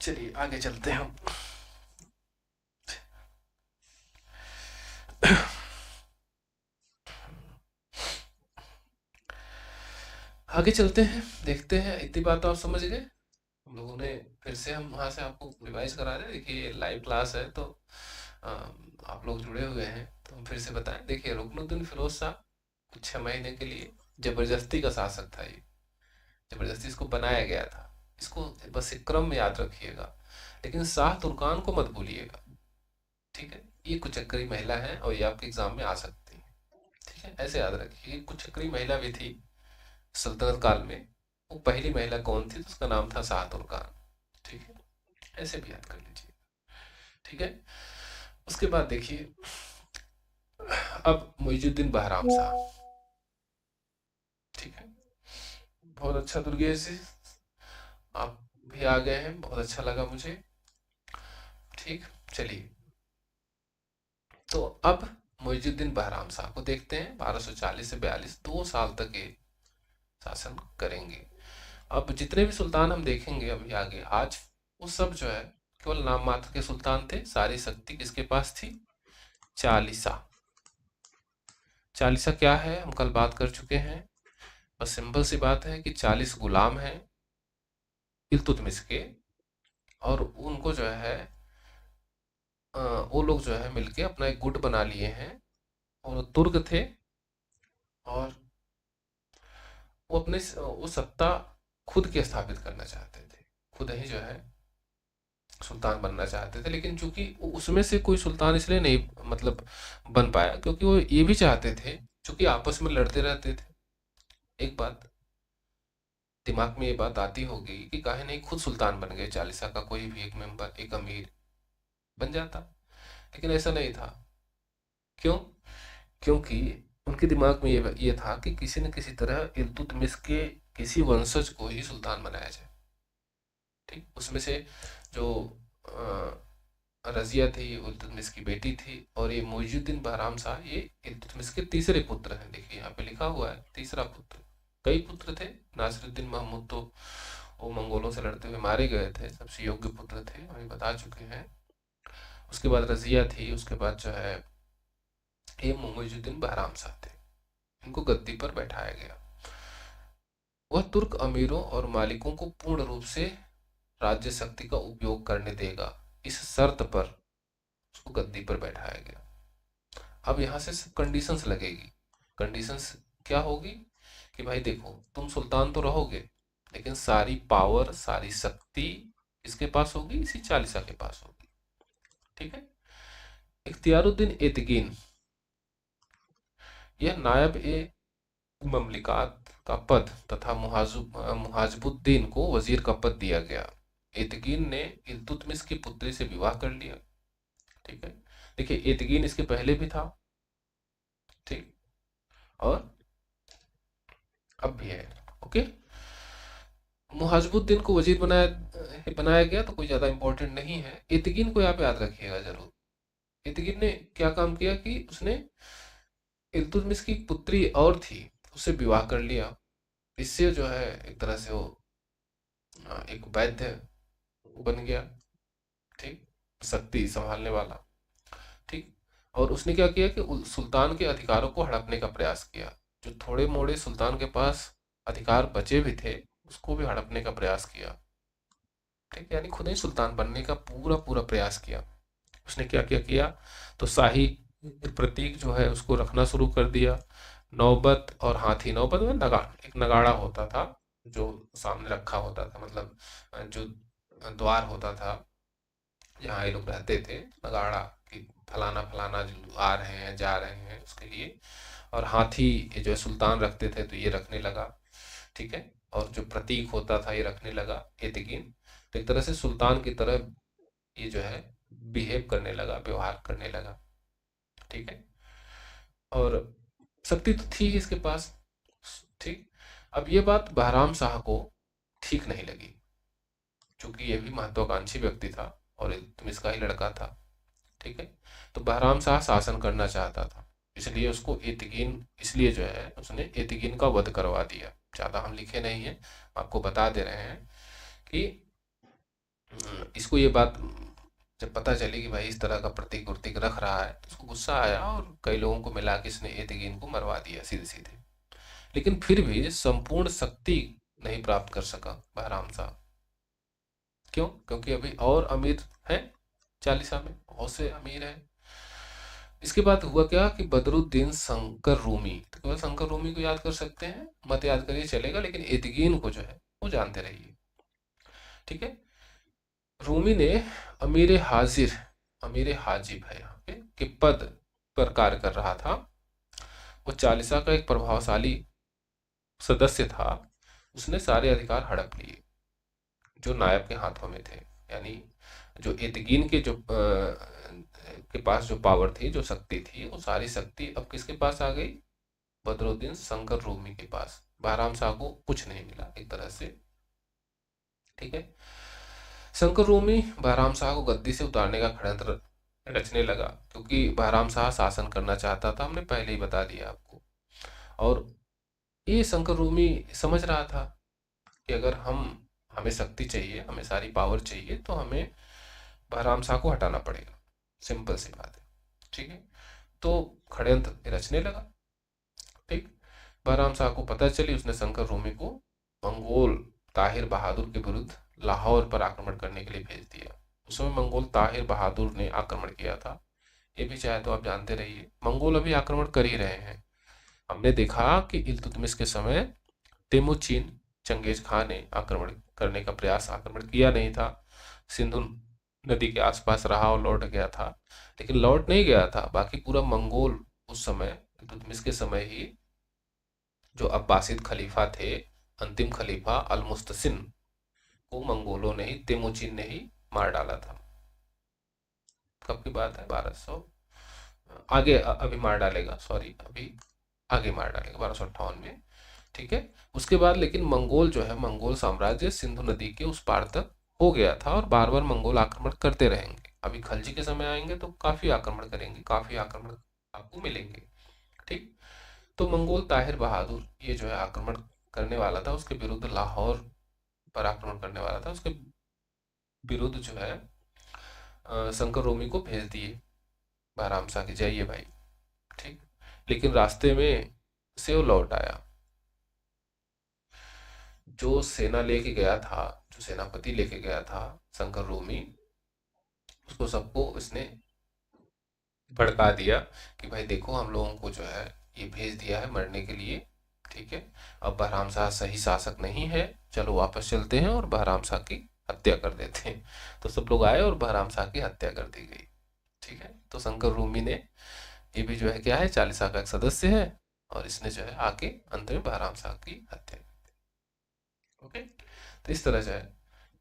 चलिए आगे चलते हैं हम। आगे चलते हैं, देखते हैं। इतनी बात तो आप समझ गए। हम लोगों ने फिर से, हम वहां से आपको रिवाइज करा रहे हैं। देखिए लाइव क्लास है तो अ, आप लोग जुड़े हुए हैं तो हम फिर से बताएं। देखिए रुकनुद्दीन फिरोज शाह कुछ 6 महीने के लिए जबरदस्ती का शासक था। ये जबरदस्ती इसको बनाया गया था। इसको बस एक क्रम में याद रखिएगा, लेकिन शाह तुर्कान को मत भूलिएगा। ठीक है, ये कुचक्री महिला है और ये आपके एग्जाम में आ सकती है। ठीक है, ऐसे याद रखिए। ये कुचक्री महिला भी थी सल्तनत काल में। वो पहली महिला कौन थी? तो उसका नाम था शाह तुर्कान। ठीक है, ऐसे भी याद कर लीजिए। ठीक है, उसके बाद देखिए अब मुइजुद्दीन बहराम शाह। ठीक है, बहुत अच्छा दुर्गेश जी, आप भी आ गए हैं, बहुत अच्छा लगा मुझे। ठीक, चलिए तो अब मुइजुद्दीन बहराम शाह को देखते हैं। 1240 से 42, 2 साल तक ये शासन करेंगे। अब जितने भी सुल्तान हम देखेंगे अभी आगे आज, वो सब जो है केवल नाम मात्र के सुल्तान थे। सारी शक्ति किसके पास थी? चालीसा। चालीसा क्या है हम कल बात कर चुके हैं। बस सिंपल सी बात है कि 40 गुलाम हैं इल्तुतमिश के, और उनको जो है वो लोग जो है मिलके अपना एक गुट बना लिए हैं, और वो तुर्क थे, और वो अपने वो सत्ता खुद के स्थापित करना चाहते थे। खुद ही जो है सुल्तान बनना चाहते थे। लेकिन चूंकि उसमें से कोई सुल्तान इसलिए नहीं मतलब बन पाया क्योंकि वो ये भी चाहते थे, चूंकि आपस में लड़ते रहते थे। एक बात दिमाग में ये बात आती होगी कि काहे नहीं खुद सुल्तान बन गए, चालीसा का कोई भी एक मेंबर, एक अमीर बन जाता। लेकिन ऐसा नहीं था। क्यों? क्योंकि उनके दिमाग में ये था कि किसी न किसी तरह इल्तुतमिश के किसी वंशज को ही सुल्तान बनाया जाए। ठीक, उसमें से जो रजिया थी इल्तुतमिश की बेटी थी, और ये मुइजुद्दीन बहराम शाह ये इल्तुतमिश के तीसरे पुत्र हैं। देखिए यहाँ पे लिखा हुआ है तीसरा पुत्र। कई पुत्र थे। नासिरुद्दीन महमूद तो वो मंगोलों से लड़ते हुए मारे गए थे, सबसे योग्य पुत्र थे, हम बता चुके हैं। उसके बाद रजिया थी, उसके बाद जो है ये मुइजुद्दीन बहराम शाह थे। इनको गद्दी पर बैठाया गया। वह तुर्क अमीरों और मालिकों को पूर्ण रूप से राज्य शक्ति का उपयोग करने देगा, इस शर्त पर उसको गद्दी पर बैठाया गया। अब यहाँ से सब कंडीशंस लगेगी। कंडीशंस क्या होगी कि भाई देखो तुम सुल्तान तो रहोगे, लेकिन सारी पावर, सारी शक्ति किसके पास होगी? इसी चालीसा के पास होगी। ठीक है। इख्तियारुद्दीन एतकीन, यह नायब ए ममलिकात का पद तथा मुहाजिबुद्दीन को वजीर का पद दिया गया। एतकीन ने इल्तुतमिश की पुत्री से विवाह कर लिया। ठीक है, देखिए एतकीन इसके पहले भी था, ठीक, और अब भी है। ओके, मुहाजिबुद्दीन को वजीर बनाया बनाया गया तो कोई ज़्यादा इंपॉर्टेंट नहीं है। एतकीन को यहाँ पे याद रखिएगा जरूर। एतकीन ने क्या काम किया कि उसने इल्तुतमिश की पुत्री और थी, उससे विवाह कर लिया। इससे जो है एक तरह से वो एक वैद्य बन गया, ठीक, शक्ति संभालने वाला, ठीक। और उसने क्या किया कि सुल्तान के अधिकारों को हड़पने का प्रयास किया। जो थोड़े मोड़े सुल्तान के पास अधिकार बचे भी थे उसको भी हड़पने का प्रयास किया, ठीक। यानी खुद ही सुल्तान बनने का पूरा पूरा प्रयास किया। उसने क्या क्या किया, तो शाही प्रतीक जो है उसको रखना शुरू कर दिया। नौबत और हाथी, नौबत में एक नगाड़ा होता था जो सामने रखा होता था, मतलब जो द्वार होता था जहाँ ये लोग रहते थे, नगाड़ा कि फलाना फलाना जो आ रहे हैं जा रहे हैं उसके लिए। और हाथी ये जो है सुल्तान रखते थे तो ये रखने लगा, ठीक है। और जो प्रतीक होता था ये रखने लगा एतकीन। तो एक तरह से सुल्तान की तरह ये जो है बिहेव करने लगा, व्यवहार करने लगा, ठीक है। और शक्ति तो थी इसके पास, ठीक। अब ये बात बहराम शाह को ठीक नहीं लगी, क्योंकि ये भी महत्वाकांक्षी व्यक्ति था और तुम इसका ही लड़का था, ठीक है। तो बहराम शाह शासन करना चाहता था, इसलिए उसको एतकीन, इसलिए जो है उसने एतकीन का वध करवा दिया। ज़्यादा हम लिखे नहीं है, आपको बता दे रहे हैं कि इसको ये बात जब पता चली कि भाई इस तरह का प्रतीक उर्तीक रख रहा है तो उसको गुस्सा आया और कई लोगों को मिला के इसने एतकीन को मरवा दिया सीधे सीधे। लेकिन फिर भी संपूर्ण शक्ति नहीं प्राप्त कर सका बहराम शाह। क्यों? क्योंकि अभी और अमीर है, चालीसा में बहुत से अमीर है। इसके बाद हुआ क्या कि बदरुद्दीन शंकर रूमी, तो केवल शंकर रूमी को याद कर सकते हैं, मत याद करिए चलेगा, लेकिन एतकीन को जो है वो जानते रहिए, ठीक है। रूमी ने अमीर हाजिर, अमीर हाजिब है यहाँ पे, के पद पर कार्य कर रहा था। वो चालीसा का एक प्रभावशाली सदस्य था। उसने सारे अधिकार हड़प लिए जो नायब के हाथों में थे। यानी जो एतकीन के जो के पास जो पावर थी, जो शक्ति थी, वो सारी शक्ति अब किसके पास आ गई? बदरुद्दीन शंकर रूमी के पास। बहराम शाह को कुछ नहीं मिला एक तरह से, ठीक है। शंकर रूमी बहराम शाह को गद्दी से उतारने का षड्यंत्र रचने लगा, क्योंकि बहराम शाह शासन करना चाहता था, हमने पहले ही बता दिया आपको। और ये शंकर रूमी समझ रहा था कि अगर हमें शक्ति चाहिए, हमें सारी पावर चाहिए, तो हमें बहराम शाह को हटाना पड़ेगा, सिंपल सी बात है, ठीक है। तो षड्यंत्र रचने लगा, ठीक। बहराम शाह को पता चली, उसने शंकर रूमी को मंगोल ताहिर बहादुर के विरुद्ध लाहौर पर आक्रमण करने के लिए भेज दिया। उस समय मंगोल ताहिर बहादुर ने आक्रमण किया था, ये भी चाहे तो आप जानते रहिए। मंगोल अभी आक्रमण कर ही रहे हैं। हमने देखा कि इल्तुतमिश के समय तेमुचिन चंगेज खां ने आक्रमण करने का प्रयास, आक्रमण किया नहीं था, सिंधु नदी के आसपास रहा और लौट गया था। लेकिन लौट नहीं गया था, बाकी पूरा मंगोल उस समय इल्तुतमिश के समय ही जो अब्बासिद खलीफा थे, अंतिम खलीफा अल-मुस्तसिन को मंगोलों ने ही, तेमुचिन ने ही मार डाला था। कब की बात है? 1200 आगे, अभी मार डालेगा, सॉरी, अभी आगे मार डालेगा 1258 में, ठीक है। उसके बाद लेकिन मंगोल जो है, मंगोल साम्राज्य सिंधु नदी के उस पार तक हो गया था और बार बार मंगोल आक्रमण करते रहेंगे। अभी खलजी के समय आएंगे तो काफी आक्रमण करेंगे, काफी आक्रमण आपको मिलेंगे, ठीक। तो मंगोल ताहिर बहादुर ये जो है आक्रमण करने वाला था, उसके विरुद्ध लाहौर पर आक्रमण करने वाला था, उसके विरुद्ध जो है शंकर रोमी को भेज दिए बहराम शाह की, जाइए भाई, ठीक। लेकिन रास्ते में से वो लौट आया। जो सेना लेके गया था, जो सेनापति लेके गया था शंकर रोमी, उसको सबको उसने भड़का दिया कि भाई देखो, हम लोगों को जो है ये भेज दिया है मरने के लिए, ठीक है। अब बहराम शाह सही शासक नहीं है, चलो वापस चलते हैं और बहराम शाह की हत्या कर देते हैं। तो सब लोग आए और बहराम शाह की हत्या कर दी गई, ठीक है। तो शंकर रूमी ने, ये भी जो है क्या है, चालीसा का एक सदस्य है, और इसने जो है आके अंत में बहराम शाह की हत्या, ओके। तो इस तरह जो है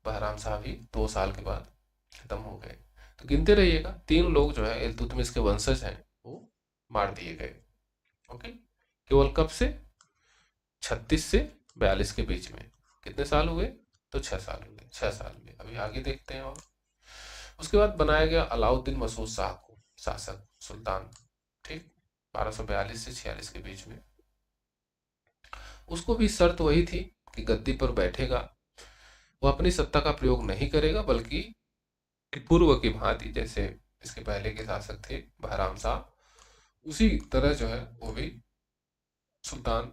बहराम शाह भी 2 साल के बाद खत्म हो गए। तो गिनते रहिएगा, 3 लोग जो है इल्तुतमिश के वंशज हैं वो मार दिए गए, ओके। केवल कब से? 36 से 42 के बीच में कितने साल हुए? तो 6 साल हुए, 6 साल में। अभी आगे देखते हैं। और उसके बाद बनाया गया अलाउद्दीन मसूद शाह को शासक, सुल्तान। ठीक, 1242 से 46 के बीच में। उसको भी शर्त वही थी कि गद्दी पर बैठेगा, वो अपनी सत्ता का प्रयोग नहीं करेगा, बल्कि पूर्व की भांति जैसे इसके पहले के शासक थे बहराम शाह, उसी तरह जो है वो भी सुल्तान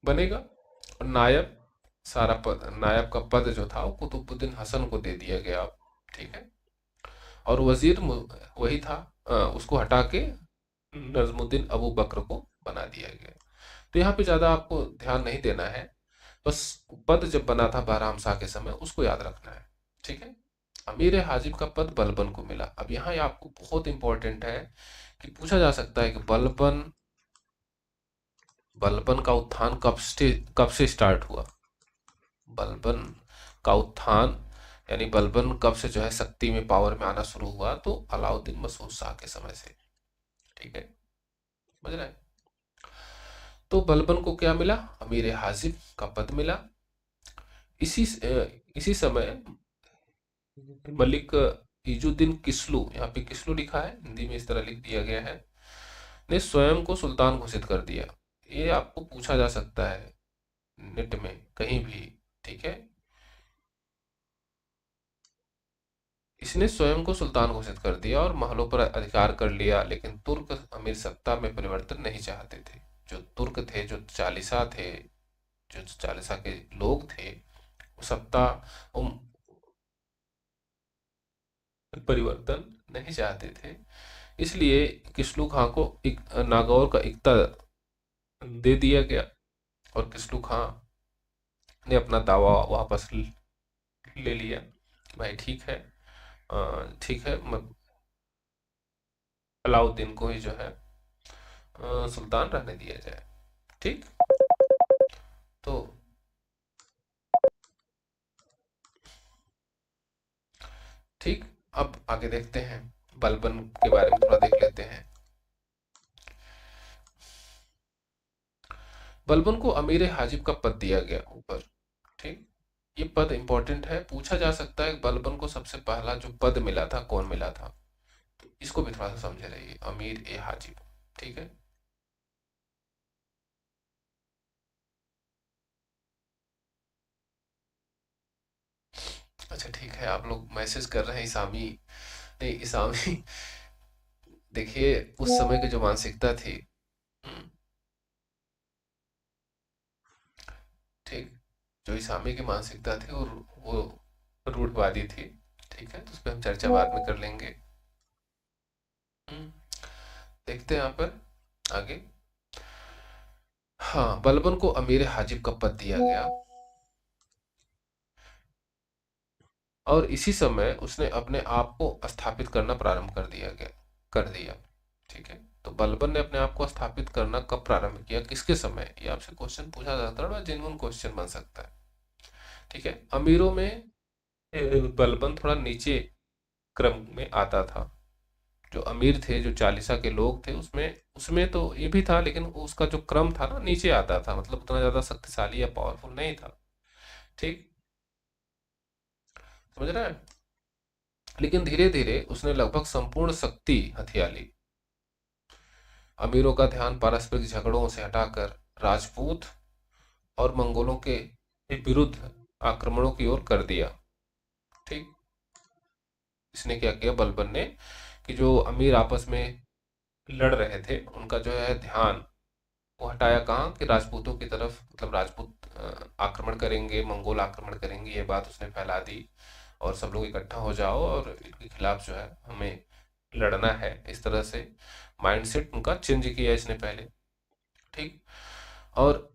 बनेगा। और नायब, सारा पद, नायब का पद जो था वो कुतुबुद्दीन हसन को दे दिया गया। ठीक है। और वजीर वही था, उसको हटा के नजमुद्दीन अबू बकर को बना दिया गया। तो यहाँ पे ज्यादा आपको ध्यान नहीं देना है, बस पद जब बना था बहराम शाह के समय उसको याद रखना है। ठीक है। अमीर हाजिब का पद बलबन को मिला। अब यहाँ ये आपको बहुत इंपॉर्टेंट है कि पूछा जा सकता है कि बलबन बलबन का उत्थान कब से स्टार्ट हुआ। बलबन का उत्थान यानी बलबन कब से जो है शक्ति में, पावर में आना शुरू हुआ, तो अलाउद्दीन मसूद शाह के समय से। ठीक है, समझ रहे हैं। तो बलबन को क्या मिला? अमीर हाजिब का पद मिला। इसी समय मलिक इजुद्दीन किस्लू, यहाँ पे किस्लू लिखा है, हिंदी में इस तरह लिख दिया गया है, ने स्वयं को सुल्तान घोषित कर दिया। ये आपको पूछा जा सकता है नेट में कहीं भी। ठीक है, इसने स्वयं को सुल्तान घोषित कर दिया और महलों पर अधिकार कर लिया, लेकिन तुर्क अमीर सत्ता में परिवर्तन नहीं चाहते थे। जो तुर्क थे, जो चालीसा थे, जो चालीसा के लोग थे, वो सत्ता परिवर्तन नहीं चाहते थे। इसलिए किस्लू खां को एक नागौर का इक्ता दे दिया गया और किस्लू खां ने अपना दावा वापस ले लिया। भाई ठीक है, ठीक है, अलाउद्दीन को ही जो है सुल्तान रहने दिया जाए। ठीक। तो ठीक, अब आगे देखते हैं, बलबन के बारे में थोड़ा देख लेते हैं। बलबन को अमीर हाजिब का पद दिया गया ऊपर। ठीक, ये पद इंपॉर्टेंट है, पूछा जा सकता है बलबन को सबसे पहला जो पद मिला था कौन मिला था, तो इसको भी थोड़ा सा समझे रहिए, अमीर ए हाजिब। ठीक है। अच्छा ठीक है, आप लोग मैसेज कर रहे हैं इसामी, नहीं इसामी देखिए उस समय की जो मानसिकता थी, हम्म, ठीक, जो इसामी की मानसिकता थी वो रूढ़वादी थी। ठीक है, तो उस पर हम चर्चा बाद में कर लेंगे। हम्म, देखते हैं यहाँ पर आगे। हाँ, बलबन को अमीर हाजिब का पद दिया गया और इसी समय उसने अपने आप को स्थापित करना प्रारंभ कर दिया। ठीक है, तो बलबन ने अपने आप को स्थापित करना कब प्रारंभ किया, किसके समय, ये आपसे क्वेश्चन पूछा जाता है और जेन्युइन क्वेश्चन बन सकता है। ठीक है, अमीरों में बलबन थोड़ा नीचे क्रम में आता था। जो अमीर थे, जो चालीसा के लोग थे, उसमें उसमें तो ये भी था, लेकिन उसका जो क्रम था ना नीचे आता था, मतलब उतना ज्यादा शक्तिशाली या पावरफुल नहीं था। ठीक, समझ रहे हैं। लेकिन धीरे धीरे उसने लगभग संपूर्ण शक्ति हथिया ली। अमीरों का ध्यान पारस्परिक झगड़ों से हटाकर राजपूत और मंगोलों के विरुद्ध आक्रमणों की ओर कर दिया। ठीक, इसने क्या किया बलबन ने कि जो अमीर आपस में लड़ रहे थे उनका जो है ध्यान वो हटाया, कहाँ कि राजपूतों की तरफ, मतलब राजपूत आक्रमण करेंगे, मंगोल आक्रमण करेंगे, ये बात उसने फैला दी और सब लोग इकट्ठा हो जाओ और इनके खिलाफ जो है हमें लड़ना है, इस तरह से माइंडसेट उनका चेंज किया इसने पहले। ठीक, और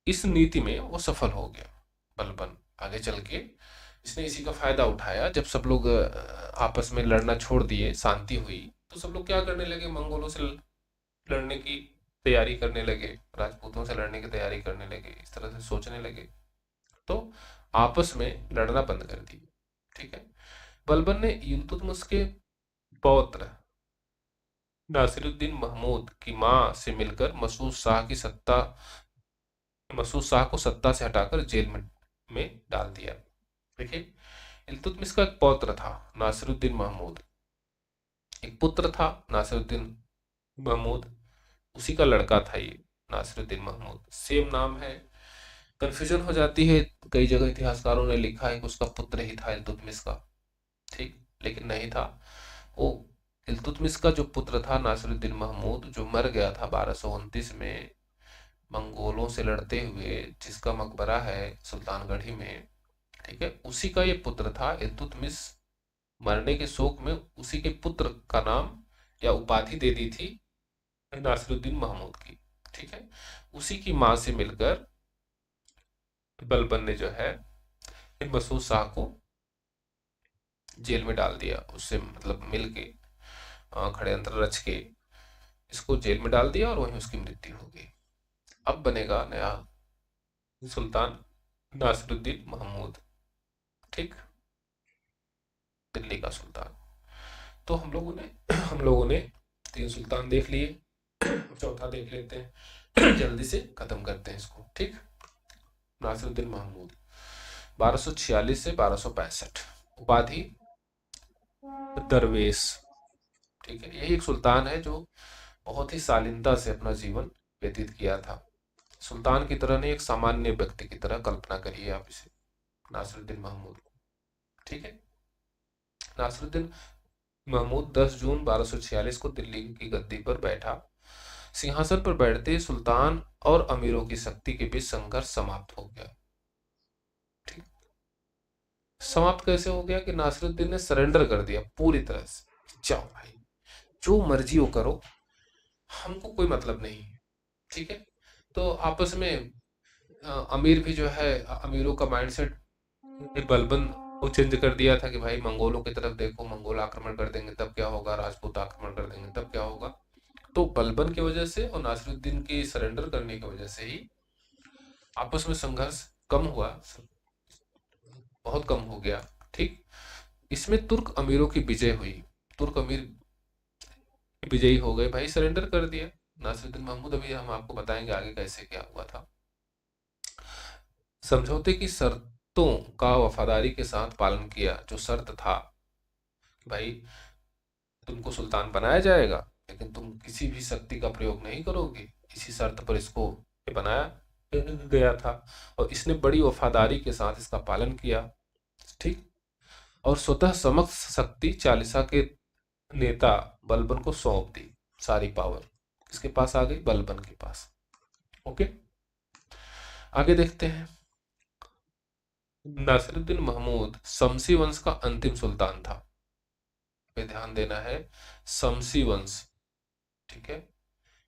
इस नीति में वो सफल हो गया बलबन। आगे चल के इसने इसी का फायदा उठाया, जब सब लोग आपस में लड़ना छोड़ दिए, शांति हुई, तो सब लोग क्या करने लगे, मंगोलों से लड़ने की तैयारी करने लगे, राजपूतों से लड़ने की तैयारी करने लगे, इस तरह से सोचने लगे, तो आपस में लड़ना बंद कर दिया। ठीक है, बलबन ने इल्तुतमिश के पौत्र नासिरुद्दीन महमूद की मां से मिलकर मसूद शाह की सत्ता मसूद शाह को सत्ता से हटाकर जेल में डाल दिया। देखिए, इल्तुतमिश का एक पौत्र था नासिरुद्दीन महमूद, एक पुत्र था नासिरुद्दीन महमूद, उसी का लड़का था ये नासिरुद्दीन महमूद, सेम नाम है। कंफ्यूजन हो जाती है, कई जगह इतिहासकारों ने लिखा है कि उसका पुत्र ही था इल्तुतमिश का, ठीक, लेकिन नहीं था वो। इल्तुतमिश का जो पुत्र था नासिरुद्दीन महमूद, जो मर गया था 1229 में मंगोलों से लड़ते हुए, जिसका मकबरा है सुल्तानगढ़ी में, ठीक है, उसी का ये पुत्र था इल्तुतमिश। मरने के शोक में उसी के पुत्र का नाम या उपाधि दे दी थी नासिरुद्दीन महमूद की, ठीक है। उसी की मां से मिलकर बलबन ने जो है मसूद शाह को जेल में डाल दिया, उससे मतलब मिल के खड़े अंतर रच के इसको जेल में डाल दिया और वहीं उसकी मृत्यु हो गई। अब बनेगा नया सुल्तान नासिरुद्दीन महमूद, ठीक, दिल्ली का सुल्तान। तो हम लोगों ने 3 सुल्तान देख लिए, चौथा देख लेते हैं जल्दी से खत्म करते हैं इसको, ठीक। नासिरुद्दीन महमूद 1246 से 1265, उपाधि दरवेश, ठीक है। यही एक सुल्तान है जो बहुत ही शालीनता से अपना जीवन व्यतीत किया था। सुल्तान की तरह नहीं, एक सामान्य व्यक्ति की तरह कल्पना करिए आप इसे, नासिरुद्दीन महमूद, ठीक है। नासिरुद्दीन महमूद 10 जून 1246 को दिल्ली की गद्दी पर बैठा। सिंहासन पर बैठते ही सुल्तान और अमीरों की शक्ति के बीच संघर्ष समाप्त हो गया, ठीक। समाप्त कैसे हो गया कि नासिरुद्दीन ने सरेंडर कर दिया पूरी तरह से, जाओ भाई जो मर्जी हो करो, हमको कोई मतलब नहीं है, ठीक है। तो आपस में अमीर भी जो है, अमीरों का माइंडसेट बलबन को चेंज कर दिया था कि भाई मंगोलों की तरफ देखो, मंगोल आक्रमण कर देंगे तब क्या होगा, राजपूत आक्रमण कर देंगे तब क्या होगा। तो बलबन की वजह से और नासिरुद्दीन की सरेंडर करने की वजह से ही आपस में संघर्ष कम हुआ, बहुत कम हो गया, ठीक। इसमें तुर्क अमीरों की विजय हुई, तुर्क अमीर विजयी हो गए भाई, सरेंडर कर दिया नासिरुद्दीन महमूद। अभी हम आपको बताएंगे आगे कैसे क्या हुआ था। समझौते की शर्तों का वफादारी के साथ पालन किया। जो शर्त था कि भाई तुमको सुल्तान बनाया जाएगा लेकिन तुम किसी भी शक्ति का प्रयोग नहीं करोगे, इसी शर्त पर इसको बनाया गया था और इसने बड़ी वफादारी के साथ इसका पालन किया, ठीक। और स्वतः समक्ष शक्ति चालीसा के नेता बलबन को सौंप दी, सारी पावर किसके पास आ गई, बलबन के पास, ओके। आगे देखते हैं। नासिरुद्दीन महमूद शमसी वंश का अंतिम सुल्तान था, पे ध्यान देना है, शमसी वंश, ठीक है।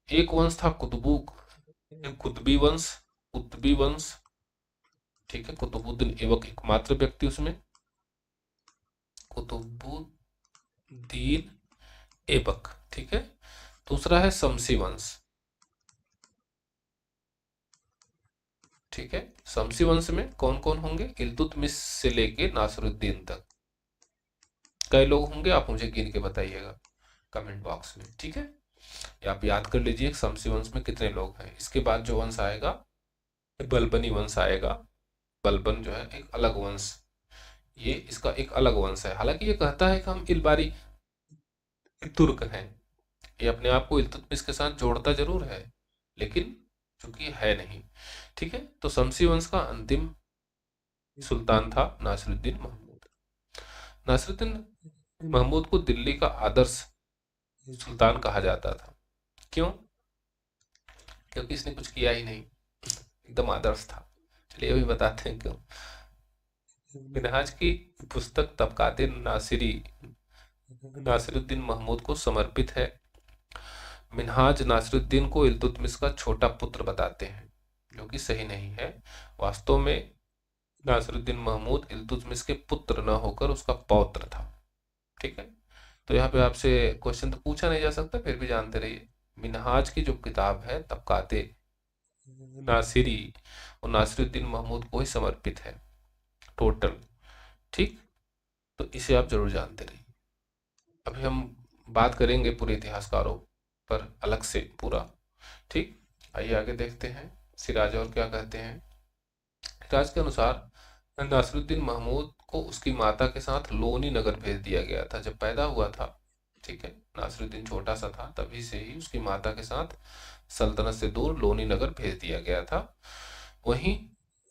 एक वंश था कुतुबी वंश, कुतुबी वंश, ठीक है। कुतुबुद्दीन ऐबक एकमात्र व्यक्ति उसमें, कुतुबुद्दीन ऐबक, ठीक है। दूसरा है शमसी वंश, ठीक है। शमसी वंश में कौन कौन होंगे, इल्तुतमिश से लेके नासिरुद्दीन तक कई लोग होंगे, आप मुझे गिन के बताइएगा कमेंट बॉक्स में, ठीक है। या आप याद कर लीजिए शमसी वंश में कितने लोग हैं। इसके बाद जो वंश आएगा बलबनी वंश आएगा। बलबन जो है एक अलग वंश, ये इसका एक अलग वंश है। हालांकि ये कहता है कि हम इलबारी तुर्क हैं, ये अपने आप को इल्तुतमिश के साथ जोड़ता जरूर है लेकिन चूंकि है नहीं, ठीक है। तो शमसी वंश का अंतिम सुल्तान था नासिरुद्दीन महमूद। नासिरुद्दीन महमूद को दिल्ली का आदर्श सुल्तान कहा जाता था। क्यों? क्योंकि इसने कुछ किया ही नहीं, एकदम आदर्श था। चलिए अभी बताते हैं क्यों। मिनहाज की पुस्तक तबकाते नासिरी नासिरुद्दीन महमूद को समर्पित है। मिनहाज नासिरुद्दीन को इल्तुतमिश का छोटा पुत्र बताते हैं, जो कि सही नहीं है। वास्तव में नासिरुद्दीन महमूद इल्तुतमिश के पुत्र न होकर उसका पौत्र था, ठीक है। तो यहाँ पे आपसे क्वेश्चन तो पूछा नहीं जा सकता, फिर भी जानते रहिए। मिनहाज की जो किताब है तबकाते नासिरी, और नासिरुद्दीन महमूद को ही समर्पित है टोटल, ठीक। तो इसे आप जरूर जानते रहिए। अभी हम बात करेंगे पूरे इतिहासकारों पर अलग से पूरा, ठीक। आइए आगे देखते हैं। सिराज और क्या कहते हैं, सिराज के अनुसार नासिरुद्दीन महमूद को उसकी माता के साथ लोनी नगर भेज दिया गया था जब पैदा हुआ था। ठीक है, नासिरुद्दीन छोटा सा था तभी से ही उसकी माता के साथ सल्तनत से दूर लोनी नगर भेज दिया गया था। वहीं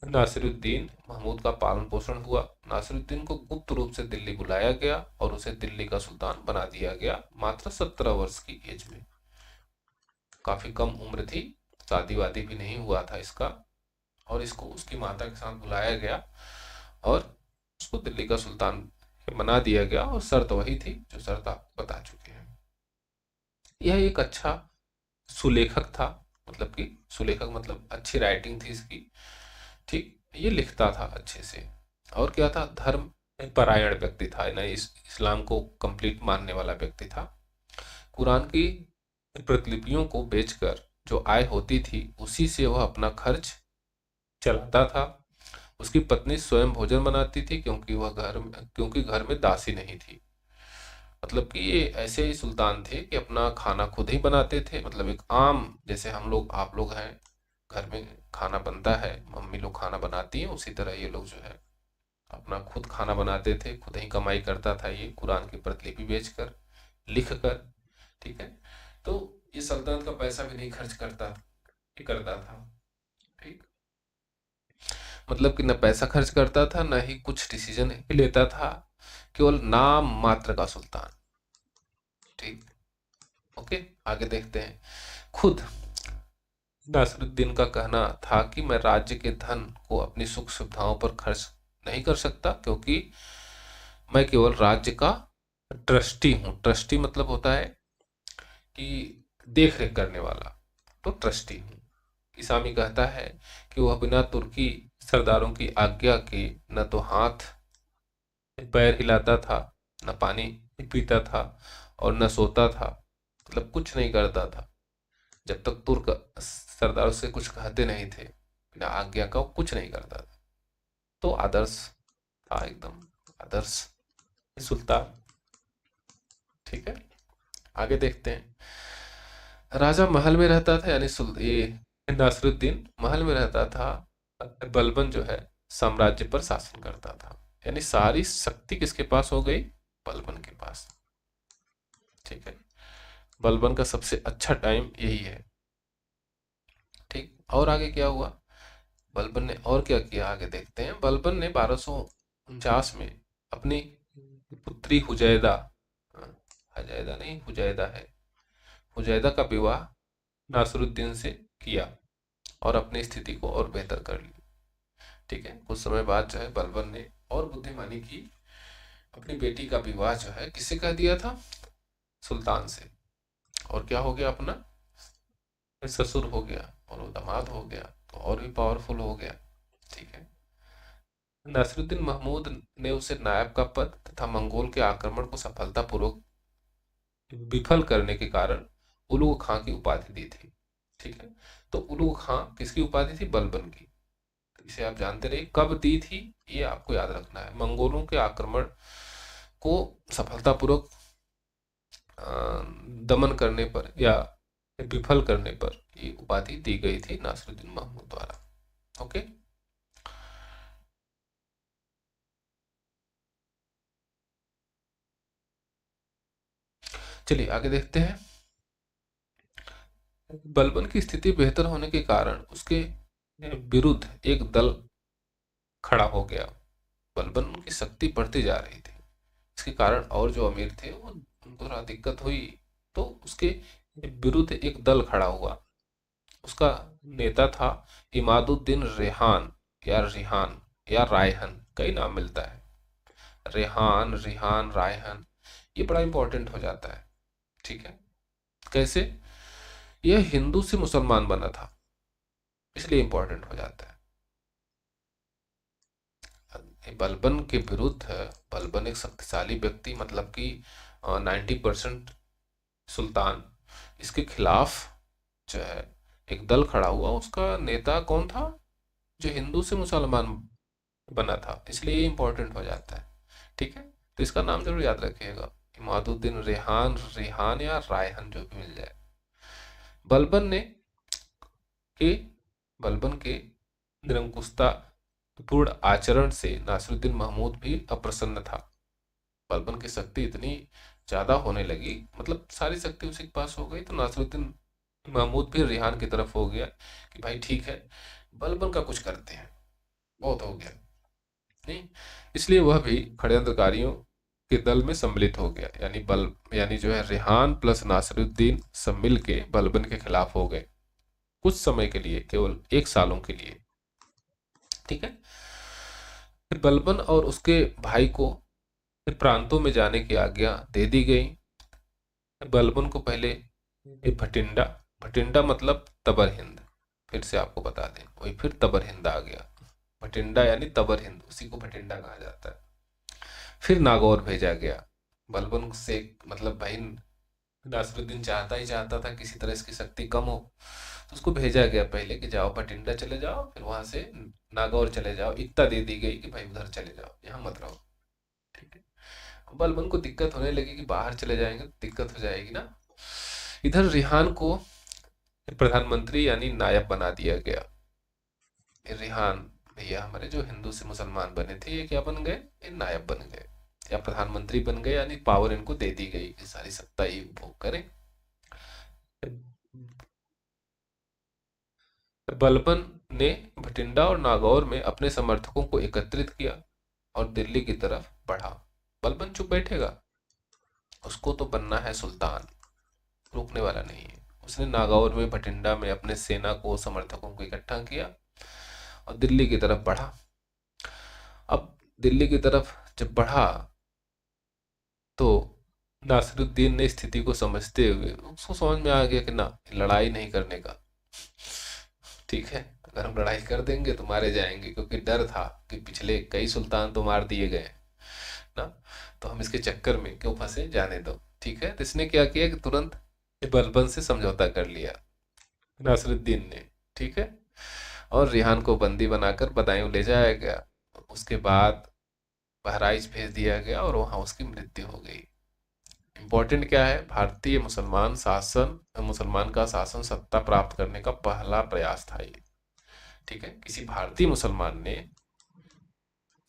नासिरुद्दीन महमूद का पालन पोषण हुआ। नासिरुद्दीन को गुप्त रूप से दिल्ली बुलाया गया और उसे दिल्ली का सुल्तान बना दिया गया मात्र 17 वर्ष की एज में। काफी कम उम्र थी, शादी वादी भी नहीं हुआ था इसका, और इसको उसकी माता के साथ बुलाया गया और उसको दिल्ली का सुल्तान बना दिया गया, और शर्त वही थी जो शर्त आप बता चुके हैं। यह एक अच्छा सुलेखक था, मतलब कि सुलेखक मतलब अच्छी राइटिंग थी इसकी। ठीक, ये लिखता था अच्छे से, और क्या था, धर्म परायण व्यक्ति था ना, इस्लाम को कंप्लीट मानने वाला व्यक्ति था। कुरान की प्रतिलिपियों को बेचकर जो आय होती थी उसी से वह अपना खर्च चलाता था। उसकी पत्नी स्वयं भोजन बनाती थी क्योंकि घर में दासी नहीं थी। मतलब कि ये ऐसे ही सुल्तान थे कि अपना खाना खुद ही बनाते थे, मतलब एक आम जैसे हम लोग आप लोग हैं, घर में खाना बनता है, मम्मी लोग खाना बनाती हैं, उसी तरह ये लोग जो है अपना खुद खाना बनाते थे, खुद ही कमाई करता था ये कुरान की प्रतिलिपि बेचकर, लिख कर। ठीक है, तो ये सल्तनत का पैसा भी नहीं खर्च करता था। ठीक, मतलब कि न पैसा खर्च करता था, न ही कुछ डिसीजन लेता था, केवल नाम मात्र का सुल्तान। ठीक, ओके, आगे देखते हैं। खुद नासिरुद्दीन का कहना था कि मैं राज्य के धन को अपनी सुख सुविधाओं पर खर्च नहीं कर सकता, क्योंकि मैं केवल राज्य का ट्रस्टी हूँ। ट्रस्टी मतलब होता है कि देख रेख करने वाला, तो ट्रस्टी हूँ। इसामी कहता है कि वह बिना तुर्की सरदारों की आज्ञा के न तो हाथ पैर हिलाता था, न पानी पीता था, और न सोता था, मतलब कुछ नहीं करता था जब तक तुर्क सरदारों से कुछ कहते नहीं थे। बिना आज्ञा का वो कुछ नहीं करता था। तो आदर्श था, एकदम आदर्श सुल्तान। ठीक है, आगे देखते हैं। राजा महल में रहता था, यानी ये नासिरुद्दीन महल में रहता था। बलबन जो है साम्राज्य पर शासन करता था, यानी सारी शक्ति किसके पास हो गई, बलबन के पास। ठीक है, बलबन का सबसे अच्छा टाइम यही है। ठीक, और आगे क्या हुआ, बलबन ने और क्या किया, आगे देखते हैं। बलबन ने 1249 में अपनी पुत्री हुजैदा, हजैदा नहीं हुजैदा है, हुजैदा का विवाह नासिरुद्दीन से किया और अपनी स्थिति को और बेहतर कर ली। ठीक है, कुछ समय बाद जो है बलबन ने और बुद्धिमानी की, अपनी बेटी का विवाह जो है किससे कर दिया था, सुल्तान से, और क्या हो गया, अपना ससुर हो गया और वो दामाद हो गया, तो और भी पावरफुल हो गया। ठीक है, नासिरुद्दीन महमूद ने उसे नायब का पद तथा मंगोल के आक्रमण को सफलतापूर्वक विफल करने के कारण उलुग खां की उपाधि दी थी। ठीक है, तो उलुग खां किसकी उपाधि थी, बलबन की। तो इसे आप जानते रहिए, कब दी थी ये आपको याद रखना है। मंगोलों के आक्रमण को सफलतापूर्वक दमन करने पर या विफल करने पर ये उपाधि दी गई थी नासिरुद्दीन महमूद द्वारा। ओके, चलिए आगे देखते हैं। बलबन की स्थिति बेहतर होने के कारण उसके विरुद्ध एक दल खड़ा हो गया। बलबन की शक्ति बढ़ती जा रही थी, इसके कारण और जो अमीर थे वो उनको थोड़ा दिक्कत हुई, तो उसके विरुद्ध एक दल खड़ा हुआ। उसका नेता था इमादुद्दीन रेहान या रिहान या रायहन, कई नाम मिलता है, रेहान रिहान रायहन, ये बड़ा इंपॉर्टेंट हो जाता है। ठीक है, कैसे, यह हिंदू से मुसलमान बना था, इसलिए इंपॉर्टेंट हो जाता है। बलबन के विरुद्ध, बलबन एक शक्तिशाली व्यक्ति, मतलब कि 90% सुल्तान, इसके खिलाफ जो है एक दल खड़ा हुआ। उसका नेता कौन था, जो हिंदू से मुसलमान बना था, इसलिए ये इंपॉर्टेंट हो जाता है। ठीक है, तो इसका नाम जरूर याद रखिएगा, इमादुद्दीन रेहान, रिहान या रायहन, जो भी मिल जाए। बलबन ने के बलबन के निरंकुशता पूर्ण आचरण से नासिरुद्दीन महमूद भी अप्रसन्न था। बलबन की शक्ति इतनी ज्यादा होने लगी, मतलब सारी शक्ति उसी के पास हो गई, तो नासिरुद्दीन महमूद भी रेहान की तरफ हो गया कि भाई ठीक है, बलबन का कुछ करते हैं, बहुत हो गया। नहीं, इसलिए वह भी षड्यंत्रकारियों के दल में सम्मिलित हो गया, यानी जो है रेहान प्लस नासिरुद्दीन सब मिल के बलबन के खिलाफ हो गए, कुछ समय के लिए, केवल 1 सालों के लिए। ठीक है। फिर बलबन और उसके भाई को प्रांतों में जाने की आज्ञा दे दी गई। बलबन को पहले भटिंडा, भटिंडा मतलब तबर हिंद, फिर से आपको बता दें, वही फिर तबर हिंद आ गया। भटिंडा यानी तबर हिंद, उसी को भटिंडा कहा जाता है। फिर नागौर भेजा गया। बलबन से मतलब भाई नासिरुद्दीन चाहता ही चाहता था किसी तरह इसकी शक्ति कम हो, तो उसको भेजा गया पहले कि जाओ भटिंडा चले जाओ, फिर वहां से नागौर चले जाओ। इतना दे दी गई कि भाई उधर चले जाओ, यहाँ मत रहो। ठीक है। बलबन को दिक्कत होने लगी कि बाहर चले जाएंगे तो दिक्कत हो जाएगी ना। इधर रिहान को प्रधानमंत्री यानी नायब बना दिया गया। रिहान भैया हमारे जो हिंदू से मुसलमान बने थे, ये क्या बन गए, ये नायब बन गए या प्रधानमंत्री बन गए, यानी पावर इनको दे दी गई कि सारी सत्ता ये भोग करें। बलबन ने भटिंडा और नागौर में अपने समर्थकों को एकत्रित किया और दिल्ली की तरफ बढ़ा। बलबन चुप बैठेगा, उसको तो बनना है सुल्तान, रुकने वाला नहीं है। उसने नागौर में भटिंडा में अपने सेना को समर्थकों को इकट्ठा किया और दिल्ली की तरफ बढ़ा। अब दिल्ली की तरफ जब बढ़ा तो नासिरुद्दीन ने स्थिति को समझते हुए, उसको समझ में आ गया कि ना, लड़ाई नहीं करने का। ठीक है, अगर हम लड़ाई कर देंगे तो मारे जाएंगे, क्योंकि डर था कि पिछले कई सुल्तान तो मार दिए गए ना, तो हम इसके चक्कर में क्यों फंसे, जाने दो। ठीक है, तो इसने क्या किया कि तुरंत बलबन से समझौता कर लिया नासिरुद्दीन ने। ठीक है, और रिहान को बंदी बनाकर बदायूं ले जाया गया। उसके बाद बहराइच भेज दिया गया और वहां उसकी मृत्यु हो गई। इंपॉर्टेंट क्या है, भारतीय मुसलमान का शासन सत्ता प्राप्त करने का पहला प्रयास था ये। ठीक है, किसी भारतीय मुसलमान ने